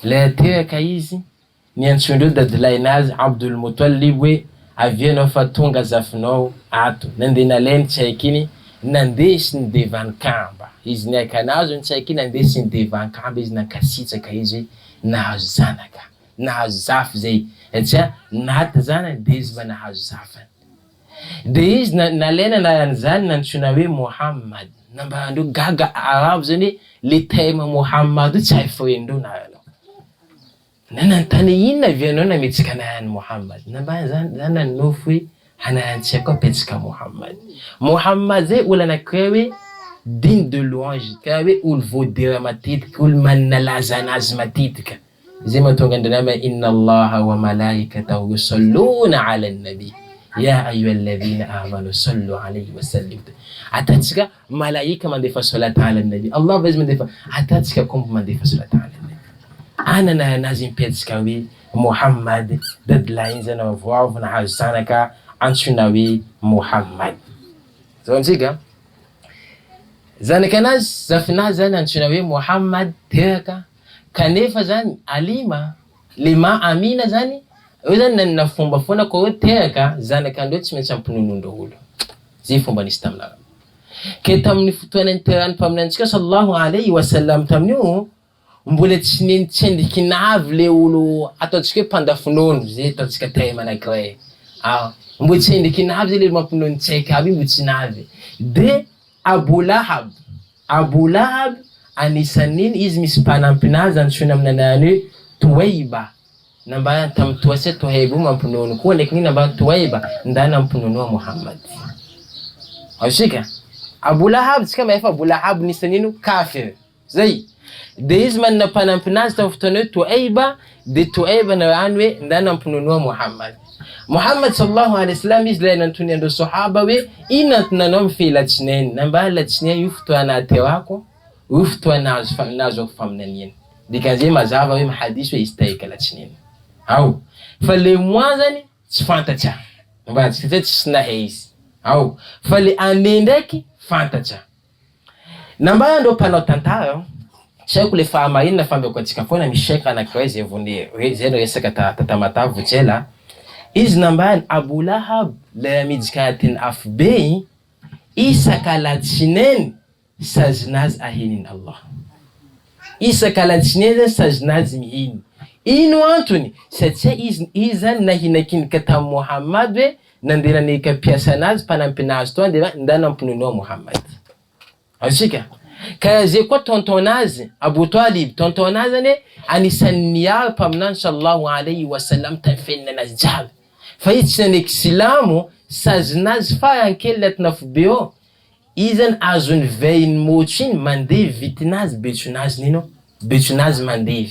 B: Le teraka izy niantsondreo dadilainazy Abdul Muttalib hoe avy anao fa tonga zafinao ato. Nandeha nalainy tsy haiko iny, nandeha sy nidevany kamba. Izy niaika anazy tsy haiko iny, nandeha sy nidevany kamba izy nankasitraka izy nahazo zanaka, nahazo zafy zay. Satria naty zanany de izy mba nahazo zafany. De izy nalaina an'izany nantsona hoe Muhammad. Nambarandreo gaga arabo zany hoe le tema Muhammad tsy hay foendreo naranao. Nanantany inona vianao nametsika anahany Muhammad. Nambara zany nanofo hoe hanantsika koa petsika Muhammad. Muhammad zay olo anankiray hoe digne de louange, karaha hoe olo voadera matetika, olo manana laza anazy matetika. Zay mahatonga andrinama inna Allaha wa malaikatahu yusalluna ala nabi ya ayyuhalladhina amanu sallu alayhi wa sallimu. Atatsika malaika mandefa salata ala nabi. Allah vazy mandefa atatsika kombo mandefa salata ala nabi. Anana anazy mipetsika hoe Muhammad dadlainy zany avoavo nahazo zanaka antsona hoe Muhammad. Zao antsika zanaka anazy zafinazy zany antsona hoe Muhammad teraka. Kanefa zany alima lima amina zany io zany nanana fomba foana koa hoe teraka zanakandreo tsy maintsy ampinonondro olo. Zay fomba nisy taminara. Ke tamin'ny fotoana niterahany mpaminantsika sallallahu alayhi wa sallam tamin'io mbola tsy nitsendriky navy le olo ataotsika hoe mpandafinono zay ataotsika tema anankiray. Mbo tsy endriky navy zay le mampinono tsaiky aby mbo tsy navy. De Abu Lahab anisan'iny izy misy mpanampinazy antsona aminanany hoe Tuwaiba. Nambara tamin'ny toase Tuwaiba mampinono koa ndraiky niny nambara Tuwaiba ndana mampinonoa Muhammad. Azika Abu Lahab tsika maefa Abu Lahab nisan'ino kafir. Zay. De izy manana mpanampinazy tamin'ny fotoana hoe Tuwaiba, de Tuwaiba narano hoe ndana mampinonoa Muhammad. Muhammad sallallahu alayhi wa sallam izy lay nantony andreo sahaba hoe ino antonanao mifehy latsinainy. Nambara latsinainy io fotoana aterako, io fotoana nazo ako faminaniana. Dikan'izay mazava hoe mahadisy hoe izy taika latsinainy. Ao. Fa le mois zany tsy fantatra. Nambara tsy tsy nahay izy. Ao. Fa le année ndraiky fantatra. Nambara andreo mpanao tantara tsy haiko le fahamarinana fambeko antsika foana misy sheka anankiray zay vony zay resaka tatamata votsela. Izy nambara Abu Lahab le amidzika atiny afbe isaka latsinainy sajinazy ahenin Allah. Isaka latsinainy sajinazy mihiny. Ino antony? Satria izy zany nahinakinika tamin'ny Muhammad hoe nandeha nanika piasa anazy mpanampinazy toa de ndana ampinonoa Muhammad. Azika. Kaya zay koa tontonazy Abu Talib tontonazy ane anisan'ny niary mpaminany sallallahu alayhi wa sallam tafenina anazy jiaby. Fa izy tsy naneky silamo sajinazy farankely latinafobeo. Izy zany azony veiny motra iny mandeha vitinazy betsonazy nino betsonazy mandeha.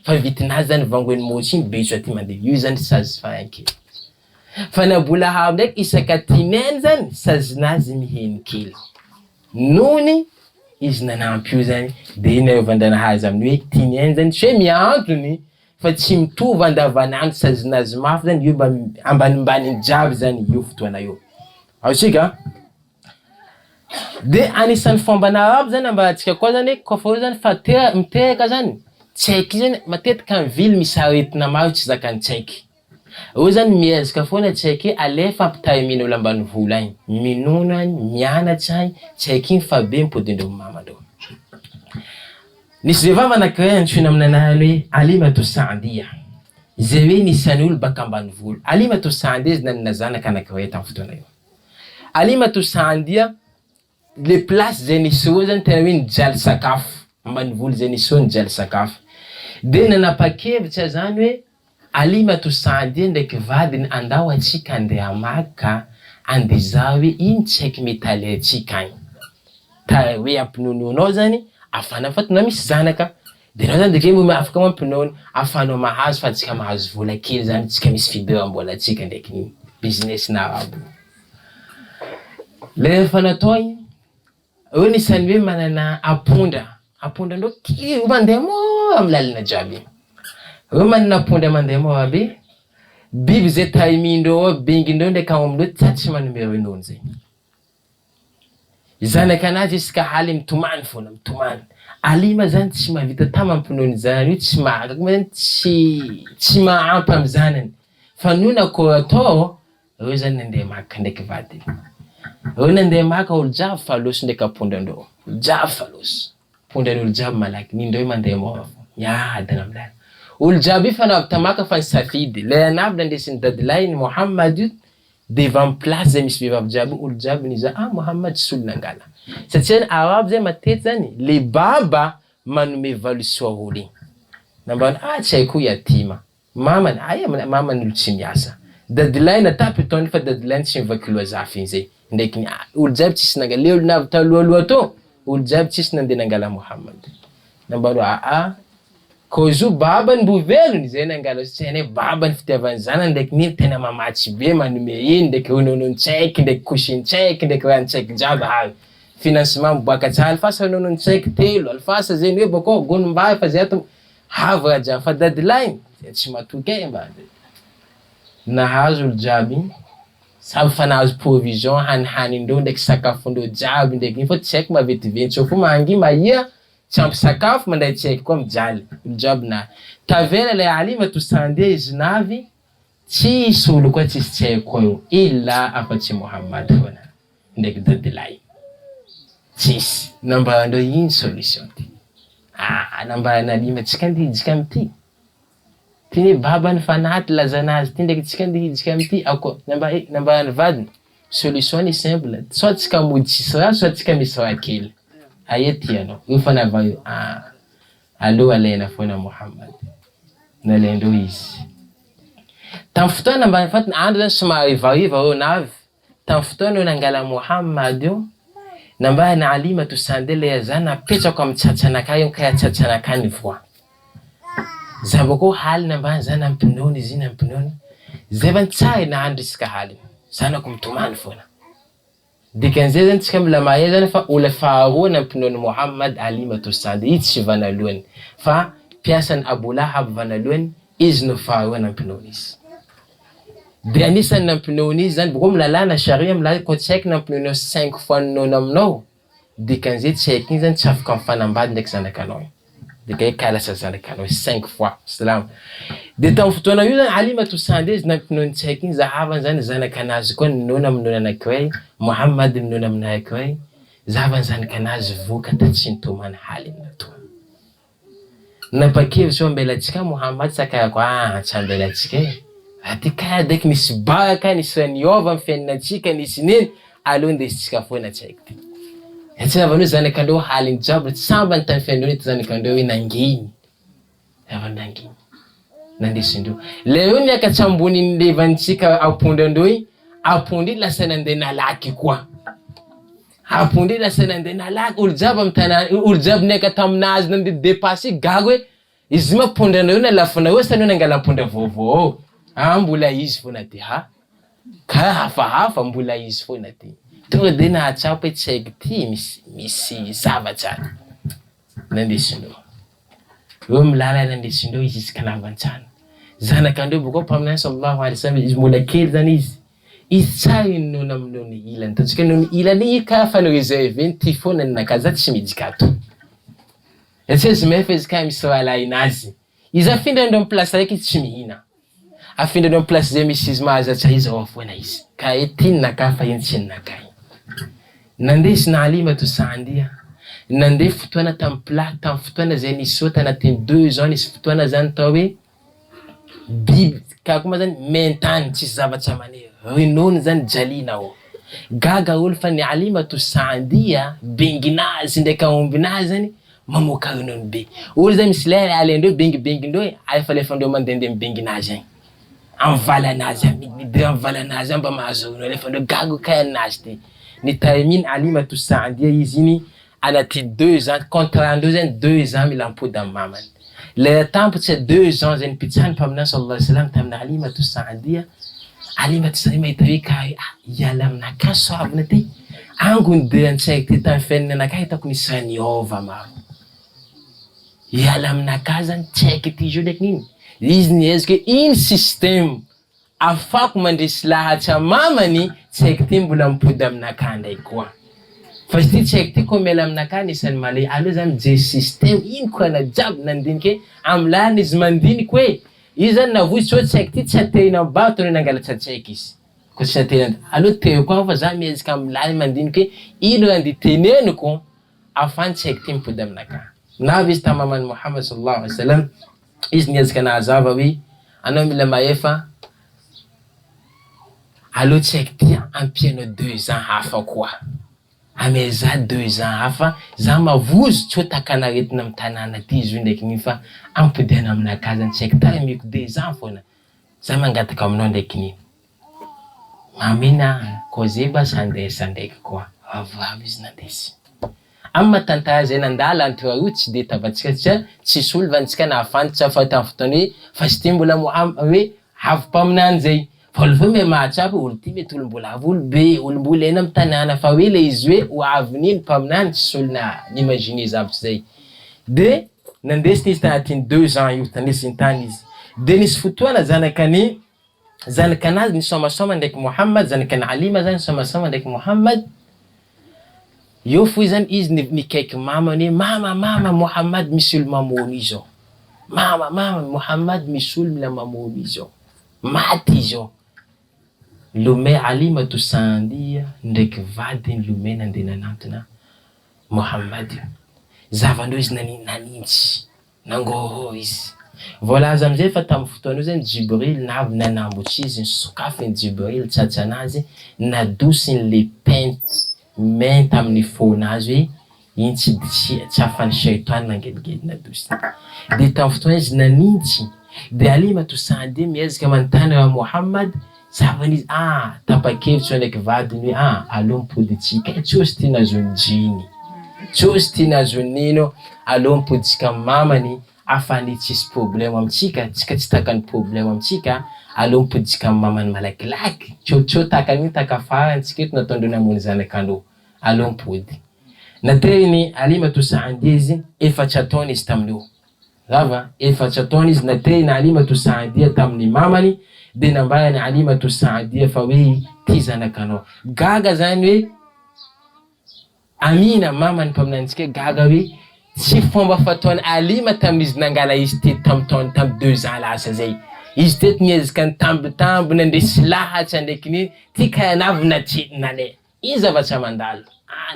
B: Fa vitinazy zany vangoeny motra iny betso aty mandeha. Io zany sazy farankely. Fa na Abu Lahab ndraiky isaka tinainy zany sajinazy miheny kely. Nony izy nanampy io zany de iny arovandanahazy aminy hoe tinainy zany tsy hoe miantony fa tsy mitovy andavanandro sajinazy mafy zany io mba ambanimbany jiaby zany io fotoana io. Azika. De anisan'ny fomban'arabo zany ambarantsika koa zany kofa io zany fa miteraka zany tsaiky zany matetika amin'ny vily misy aretina maro tsy zakan'ny tsaiky. Zany miezaka foana tsy haike alefa ampitaimina olo ambanivola agny. Minona, mianatra agny, tsy haike igny fa be mipodindreo mamandreo. Nisy vehivavy anankiray antsoina amin'anahy hoe Alimatu Saadia. Zay hoe nisan'ny olo baka ambanivolo. Alimatu Saadia izy nanana zanaka anankiray tamin'ny fotoana io. Alimatu Saadia, le place zay nisy eo zany tena hoe nijaly sakafo. Ambanivolo zay nisy eo nijaly sakafo. De nanapa-kevitra zany hoe Alimatu Saadia ndraiky vadiny andao atsika andeha Maka andiza hoe ino tsy haiko mety alentsika agny. Ta hoe ampinonoinao zany afana fatona misy zanaka. De anao zany deke mbo afaka mampinono afanao mahazo fa tsika mahazo vola kely zany tsika misy fibeam-bola atsika ndraiky ny business na abo. Le efa natao igny eo nisan'ny hoe manana apondra ndreo kely mandeha mo amin'ny lalana jiaby. Eo manana apondra mandeha mo aby. Biby zay taimindreo bengindreo ndraiky amindreo tsy manome nono zay. Zanakanazy isaka haly mitomany foana mitomany. Alima zany tsy mahavita tamampinono zany io tsy mahagaga tsy mahampy amin'ny zanany. Fa nona ko atao eo zany nandeha Maka ndraiky vadiny. Eo nandeha Maka olo jiaby falosy ndraiky apondrandreo. Jiaby falosy. Apondran'olo jiaby malaky nindreo mandeha mo miadana amin'ny olo jiaby fa navy ta Maka fa nisafidy. Le navy nandesin'ny dadilainy Muhammad io devant amin'ny place zay misy vehivavy jiaby olo jiaby niza Muhammad tsy olo nangala. Satria arabe zay matety zany le baba manome valusoa olo igny. Nambana tsy haiko yatima. Mamany mamany olo tsy miasa. Dadilainy atapitony fa dadilainy tsy mivaky loazafy zay. Ndraiky olo jiaby tsisy nangala. Le olo navy talohaloha to olo jiaby tsisy nandeha nangala Muhammad. Nambana ko izo babany mbo velony zay nangala satria babany fitiavany zanany ndraiky niny tena mamatsy be manome iny ndraiky rononon-tsaiky ndraiky cousine-tsaiky ndraiky ranon-tsaiky jiaby avy. Financement miboaka tsara alfasa rononon-tsaiky telo alfasa zay hoe bako gonom-bary fa zay ato havy raha jiaby fa dadilainy tsy matoky mba. Nahazo olo jiaby samy fa nahazo provision hanihanindreo ndraiky sakafondreo jiaby ndraiky iny fa tsy haiko maventiventy so fo mangy mahia tsy ampy sakafo manday tsy haiko koa mijaly olo jiaby na tavela le Alimatu Saadia izy navy tsisy olo koa tsisy tsy haiko koa io illa afa-tsy Muhammad foana ndraiky dadilainy tsisy. Nambarandreo ino solution ty? Nambarana Alima tsika andeha hijika amity. Ty ne babany fanaty lazanazy ty ndraiky tsika andeha hijika amity. Nambarana vadiny solution ni simple. Soit tsika mody tsisy raha soit tsika misy raha kely. Aia ty anao? Io fa nava io. Allo alaina foana Muhammad. Nalaindreo izy. Tamin'ny fotoana nambarana fatiny andro zany somary ivariva eo navy. Tamin'ny fotoana eo nangala Muhammad io. Nambarana Alimatu Saadia le zany napetrako amin'ny tsatsanakay io kaya tsatsanakay nivoa. Zabako haly nambarana zany nampinono izy nampinono. Zay van tsara nahandro isika haly. Zanako mitomany foana. Dikan'izay zany tsika mila mahay zany fa olo faharoa nampinono Muhammad Alimatu Saadia izy tsy vanalohany fa piasany Abu Lahab vanalohany izy no faharoa nampinono izy. De anisany nampinono izy zany boko milalana sharia milaza ko tsy haiko nampinono 5 fois nono aminao. Dikan'izay tsy haiko igny zany tsy afaka mifanambady ndraiky zanakanao. Dikay kalasa zanakanao 5 fois. Salam. De tamin'ny fotoana io zany Alimatu Saadia izy nampinono tsy haiko igny zahavany zany zanakanazy koa ninono amin'ny nono anankiray. Muhammad ninono amin'ny anankiray. Zahavany zanakanazy voka tatsy nitomany haly natao. Napakevitra eo ambelatsika Muhammad sakayako tsy ambelatsika aty kaya daiky nisy baraka nisy raha niova amin'ny fiainatsika nisy neny aleo ndesitsika foana tsy haiko ty. Tsy avano zanakandreo haliny jiaby sambany tamin'ny fiainandreo ity zanakandreo hoe nanginy. Avy nanginy. Nandesindreo. Le eo niakatra ambony levantsika apondrandreo apondry lasa nandeha nalaky koa. Apondry lasa nandeha nalaky olo jiaby amin'ny tanàna olo jiaby niaka taminazy nandeha dépassé gago hoe izy ma apondrandreo na lafina eo sa nangala apondra vaovao. Mbola izy foana ty ka hafahafa mbola izy foana ty. Tonga de nahatsapa tsy haiko ty misy zavatsara. Nandesindreo. Eo milala nandesindreo izy isaka navantsana. Zanakandreo boko mpaminany sallallahu alaihi wasallam izy mbola kely zany izy. Izy tsara nono amin'ny nono ilany. Tatsika nono ilany ka fa no reserve ty foana nakaza tsy midika ato. Etsy izy mefa izy ka misy raha lainazy. Izy afindra ndreo amin'ny place raiky izy tsy mihina. afindra eo place zay misy izy mahazatsy izy ao afoana izy ka etinaka fa entsinakay nandesy na Halimatu Saadia nandeha fotoana tamin'ny plaque tamin'ny fotoana zay nisaota anatin'ny 2 ans nisy fotoana zany tao hoe biby kakoma zany mentany tsisy zavatra maniry renono zany jalinao gaga olo fa ny Halimatu Saadia benginazy ndraiky aombinazy zany mamoaka renono be olo zany misy lera alendreo bengibengindreo alefalefandreo mandendeha mibenginazy agny amvalanazy amidy amvalanazy mba mahazo renono alefandreo gaga kay anazy ty ny taiminy Halimatu Saadia izy iny anaty 2 ans contrat andreo zany 2 ans mila mipody amin'ny mamany le tampotsy 2 ans zany pitsany mpaminany sallallahu alaihi wasallam tamin'ny Halimatu Saadia Halimatu Saadia mahita hoe ka iala aminakahy soavina ty angony de antsaiko ty tamin'ny fiainana anakahy hitako nisy raha niova maro iala aminakahy zany tsaiky ty jo ndraiky niny izy niezika hoe iny système afako mandresy lahatry amamany tsaiky ty mbola mipody aminakahy ndraiky koa fa izy ty tsaiky ty koa miala aminakahy nisany malay aleo zany mijery système iny koa na jiaby nandiniky hoe amilany izy mandiniky hoe izy zany navozy tsao tsaiky ty tsy atehina bato no nangalatra tsaiky izy ko tsy atehina aleo teo koa fa za miezika amilany mandiniky hoe ino andi teneniko afany tsaiky ty mipody aminakahy navy izy tamamany Muhammad sallallahu alaihi wasallam izy niezika nahazava hoe anao mila maefa aleo tsaiky ty ampianao 2 ans hafa koa ame za 2 ans hafa za mavozo tsao takanaretina amin'ny tanàna ty izy ndraiky ny fa ampodiana aminakahy zany tsaiky tara miko 2 ans foana za mangataka aminao ndraiky niny mamina koze basa andesa ndraiky koa avavo izy nandesy amin'ny matantara zay nandala antoaroa tsy de tavatsika satria tsisy olo vanitsika nahafantsy fa tamin'ny fotoana hoe fa sy ty mbola hoe havi-paminany zay Volvo me mahatsapa olo ty mety olo mbola avy olo be olo mbola ena amin'ny tanàna fa hoe le izy hoe ho avy niny mpaminany tsisy olo na nimagine zavatra zay de nandesiny izy tanatin'ny 2 ans io tandesiny tany izy de nisy fotoana zanakanazy nisomasoma ndraiky Muhammad zanakany Halima zany nisomasoma ndraiky Muhammad io fo zany izy nikaiky mamany mama Muhammad misy olo mamono izo mama Muhammad misy olo mila mamono izo maty izo lome Halimatu Saadia ndraiky vadiny lome nandeha nanantona Muhammad zavandreo izy nanintsy nangoho izy voalaza amizay fa tamin'ny fotoana io zany Jibril navy nanambotsy izy nisokafiny Jibril tsatsanazy nadosiny le menta amin'ny fonazy hoe iny tsy afany shaitany nangeligely nadosiny de tamin'ny fotoana izy nanintsy de Halimatu Saadia miezika manontany wa Muhammad zavany izy tapa-kevitra ndraiky vadiny hoe aleo mipody tsika tsy osy ty nazony jiny tsy osy ty nazony nino aleo mipody tsika mamany afany tsisy problème amitsika tsika tsy takany problème amitsika aleo mipody tsika mamany malakilaky tsao takany takafarany tsika eto nataondreo namony zanakandreo aleo mipody nateny Halimatu Saadia izy efatra taona izy tamin'io Rava efatra taona izy nateny Halimatu Saadia tamin'ny mamany de nambarany Halimatu Saadia fa hoe ty zanakanao gaga zany hoe amina mamany mpaminantsika gaga hoe tsy fomba fataony Halima tamin'izy nangala izy ty tamin'ny 2 ans lasa zay izy teto niezika nitambitamby nandesy lahatsa ndraiky niny ty kayanavy natsidina le izy zavatra mandalo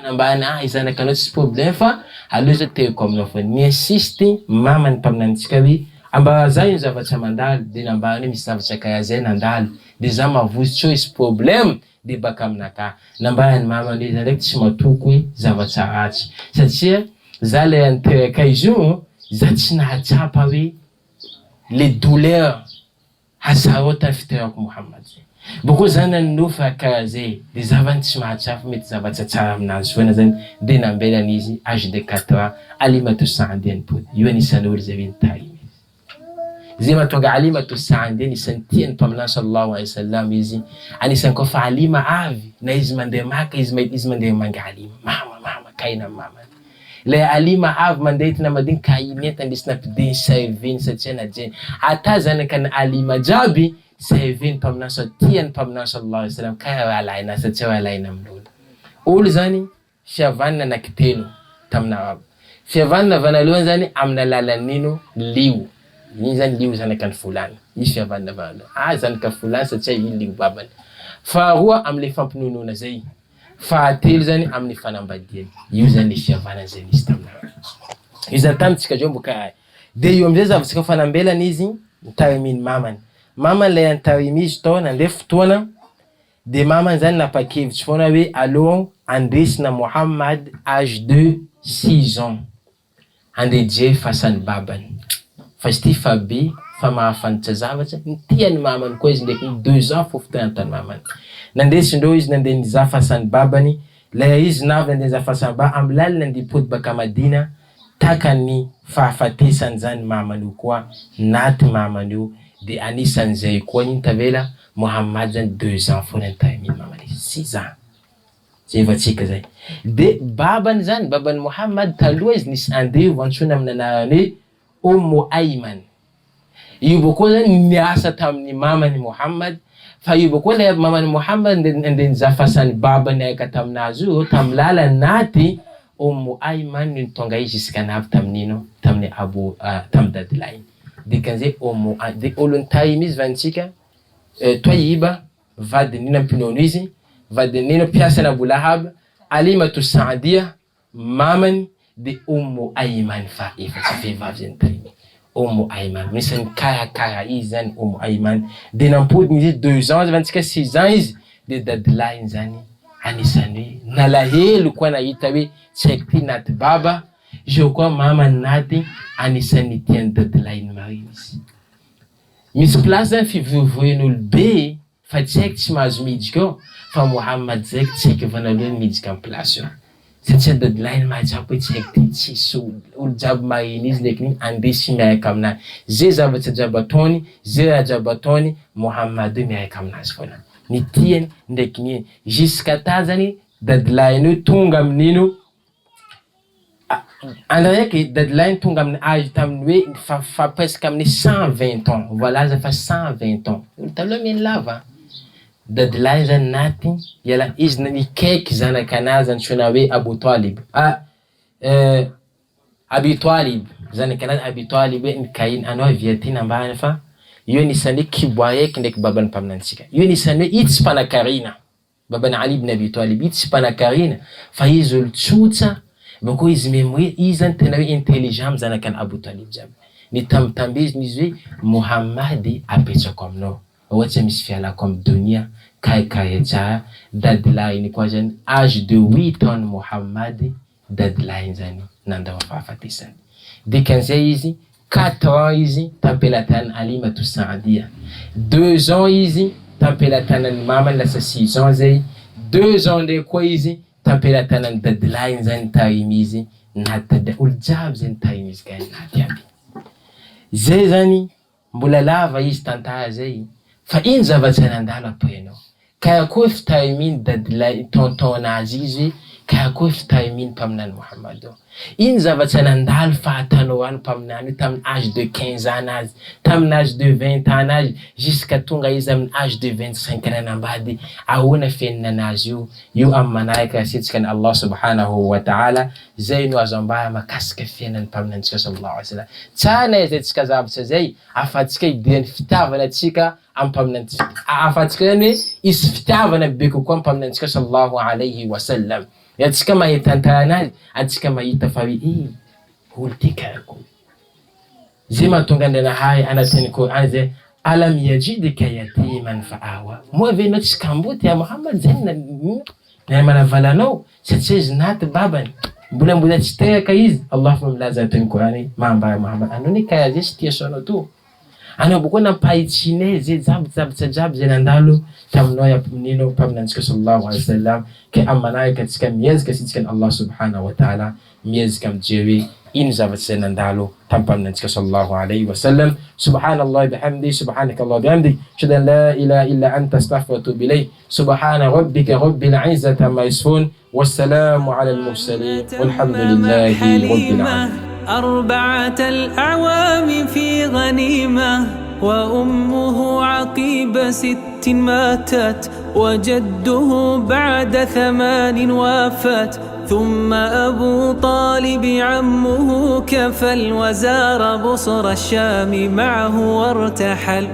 B: nambana izanakanao tsy problème fa aleo zao teko aminao fa niinsiste mamany mpaminantsika hoe amba za ino zavatra mandalo de nambany misy zavatra kaya zay nandalo de za mavozy tsao isy problème de baka aminaka nambany mamany izy ndraiky tsy matoko hoe zavatra ratsy satria za le anteraka izy io za tsy nahatsapa hoe les douleurs hazarota fiterako Muhammad boko zany nanofa karaha zay de zavany tsy mahatsapa mety zavatra tsara aminazy foana zany de nambelany izy âge de 4 ans Halimatu Saadia nipody io anisany olo zay hoe nitarimy zay mahatonga Halimatu Saadia anisany tiany mpaminany sallallahu alaihi wasallam izy anisany koa fa Halima avy na izy mandeha maka izy mandeha manga Halima mama kaina mama le Halima avy mandeha tina madiny kainy enta ndesina pidiny saiviny satria najeny ata zanakany Halima jaby saiviny mpaminany tiany mpaminany sallallahu alaihi wasallam kaya alaina satria alaina amin'olo olo zany fiavanana anankitelo tamina fiavanana vanalohany zany amina lalanino liw zany lio zanakan'ny fulana izy fihavanavana zanaka fulana satria iny ligny babany. Faharoa am'le fampinonoana zay, fahatelo zany amin'ny fanambadiany, io zany fihavana zay izy taminao io zany tamitsika zao mboka. De io am'zay zavatsika fanambelana izy nitariminy mamany lay antarimy izy tao nandeha fotoana, de mamany zany napakevitsy foana hoe aleo andesina Muhammad âge de 6 ans andeha jery fasan'ny babany, fa izy ty fa be fa mahafanitra zavatra nitiany mamany koa izy ndraiky 2 ans fofotoana tany mamany. Nandesindreo izy nandeha nizaha fasan'ny babany, lay izy navy nandeha nizaha fasan'ny babany amin'ny laliny nandeha pody baka Madina, takany fahafatesany zany mamany io koa naty mamany io, de anisan'izay koa iny tavela Muhammad zany 2 ans foana nitariminy mamany 6 ans. Zay vatsika zay. De babany zany, babany Muhammad taloha izy nisy andevo antsona amin'ny anarany hoe Ayman. Io bokoa zany niasa tamin'ny mamany Muhammad, fa io bokoa lay mamany Muhammad andeha nizaha fasan'ny babany aika taminazy io tamin'ny lala naty Ayman no tonga izy jusqu'à navy tamin'ino tamin'ny tamin'ny dadilainy. Dikan'izay de olo nitarimy izy vanitsika Toyiba vadin'ino ampinono izy, vadin'ino mpiasana Abu Lahab, Alimatu Saadia mamany, de Ayman fa efatsy vehivavy zay nitarimy Ayman. Misy karakara izy zany Ayman, de nampodiny izy 2 ans vanitsika 6 ans izy, de dadilainy zany anisany hoe nalahelo koa nahita hoe tsy haiko ty naty baba, zao koa mamany naty, anisany tiany dadilainy mariny izy. Misy place zany fivovoen'olo be fa tsy haiko tsy mahazo miditsy keo, fa Muhammad zay tsy haiko vanalohany miditsy amin'ny place io satria dadilainy mahajabo hoe tsy haiko ty tsisy olo jiaby mariny izy ndraiky ny andesy miaraka aminazy, zay zavatra jiaby ataony, zay raha jiaby ataony Muhammad io miaraka aminazy foana, ny tiany ndraiky ny jusqu'à ta zany dadilainy io tonga amin'ino andraiky dadilainy tonga amin'ny âge tamin'ny hoe fa presque amin'ny 120 ans, voilà za fa 120 ans taloha mieny lava. Dadilainy zany naty iala izy nikaiky zanakanazy antsoina hoe Abu Talib, Abi Talib zanakanazy Abi Talib hoe nikainy anao avia ty nambany, fa io nisany kiboa eky ndraiky babany mpaminantsika, io nisany hoe ity tsy mpanakarina babany Ali ibn Abi Talib, ity tsy mpanakarina fa izy olo tsotsa, bako izy memo hoe izy zany tena hoe intelligent amin'ny zanakany Abu Talib jiaby. Ny tambitambeziny izy hoe Muhammad apetrako aminao, ohatsy misy fialako amin'ny dunia kaikay tsara. Dadilainy koa zany âge de 8 ans Muhammad, dadilainy zany nandao fahafatesany. Dikan'izay izy 4 ans izy tampelatany Alimatu Saadia, 2 ans izy tampelatanany mamany lasa 6 ans zay, 2 ans ndraiky koa izy tampelatanany dadilainy zany tarimy izy naty olo jiaby zany tarimy izy gany naty aby. Zay zany mbola lava izy tantara zay, fa ino zavatsy nandalo aprenao, karakory fitariminy dadilainy tonton nazy izy, karakory fitariminy mpaminany Muhammad io, ino zavatsy nandalo fahatanao any mpaminany io tamin'ny âge de 15 ans nazy, tamin'ny âge de 20 ans nazy, jusqu'à tonga izy amin'ny âge de 25 nanambady, ahoana fiainana nazy io amin'ny manaraka asetsika ny Allah subhanahu wa ta'ala. Zay no azo ambara makasika fiainan'ny mpaminantsika sallallahu alaihi wasallam. Tsara izay zavatra zay afatsika idirany fitiavana atsika amin'ny mpaminantsika, afatsika zany hoe isy fitiavana be kokoa amin'ny mpaminantsika sallallahu alaihi wasallam. Atsika mahita tantara nazy, atsika mahita fa hoe olo ty karakory. Zay mahatonga Ndranahay anatin'ny Qur'an zay alam yajidka yatiman fa awa, moa ve anao tsy kamboty ya Muhammad zany na manavalanao satria izy naty babany, mbola tsy teraka izy. Allah fa milaza atin'ny Qur'an mahambara Muhammad, anao ni kaya zay sy tia soanao to, anao bokoa nampahitsinay zay jiaby zay nandalo taminao yamin'ino mpaminantsika sallallahu alaihi wasallam. Ka amin'ny manaraka atsika miezaka asitsika ny Allah subhanahu wa ta'ala, miezaka mijery ino zavatsy zay nandalo tamin'ny mpaminantsika sallallahu alaihi wasallam. Subhanallah bihamdi, subhanaka Allah bihamdi, ashhadu an la ilaha illa anta astaghfiruka wa atubu ilayk. Subhana rabbika rabbil izzati amma yasifun, wassalamu ala al-mursalin, walhamdulillahi rabbil alamin.
A: 4 الأعوام في غنيمة، وأمه عقيب 6 ماتت وجده بعد 8 وفات، ثم أبو طالب عمه كفل، وزار بصر الشام معه وارتحل.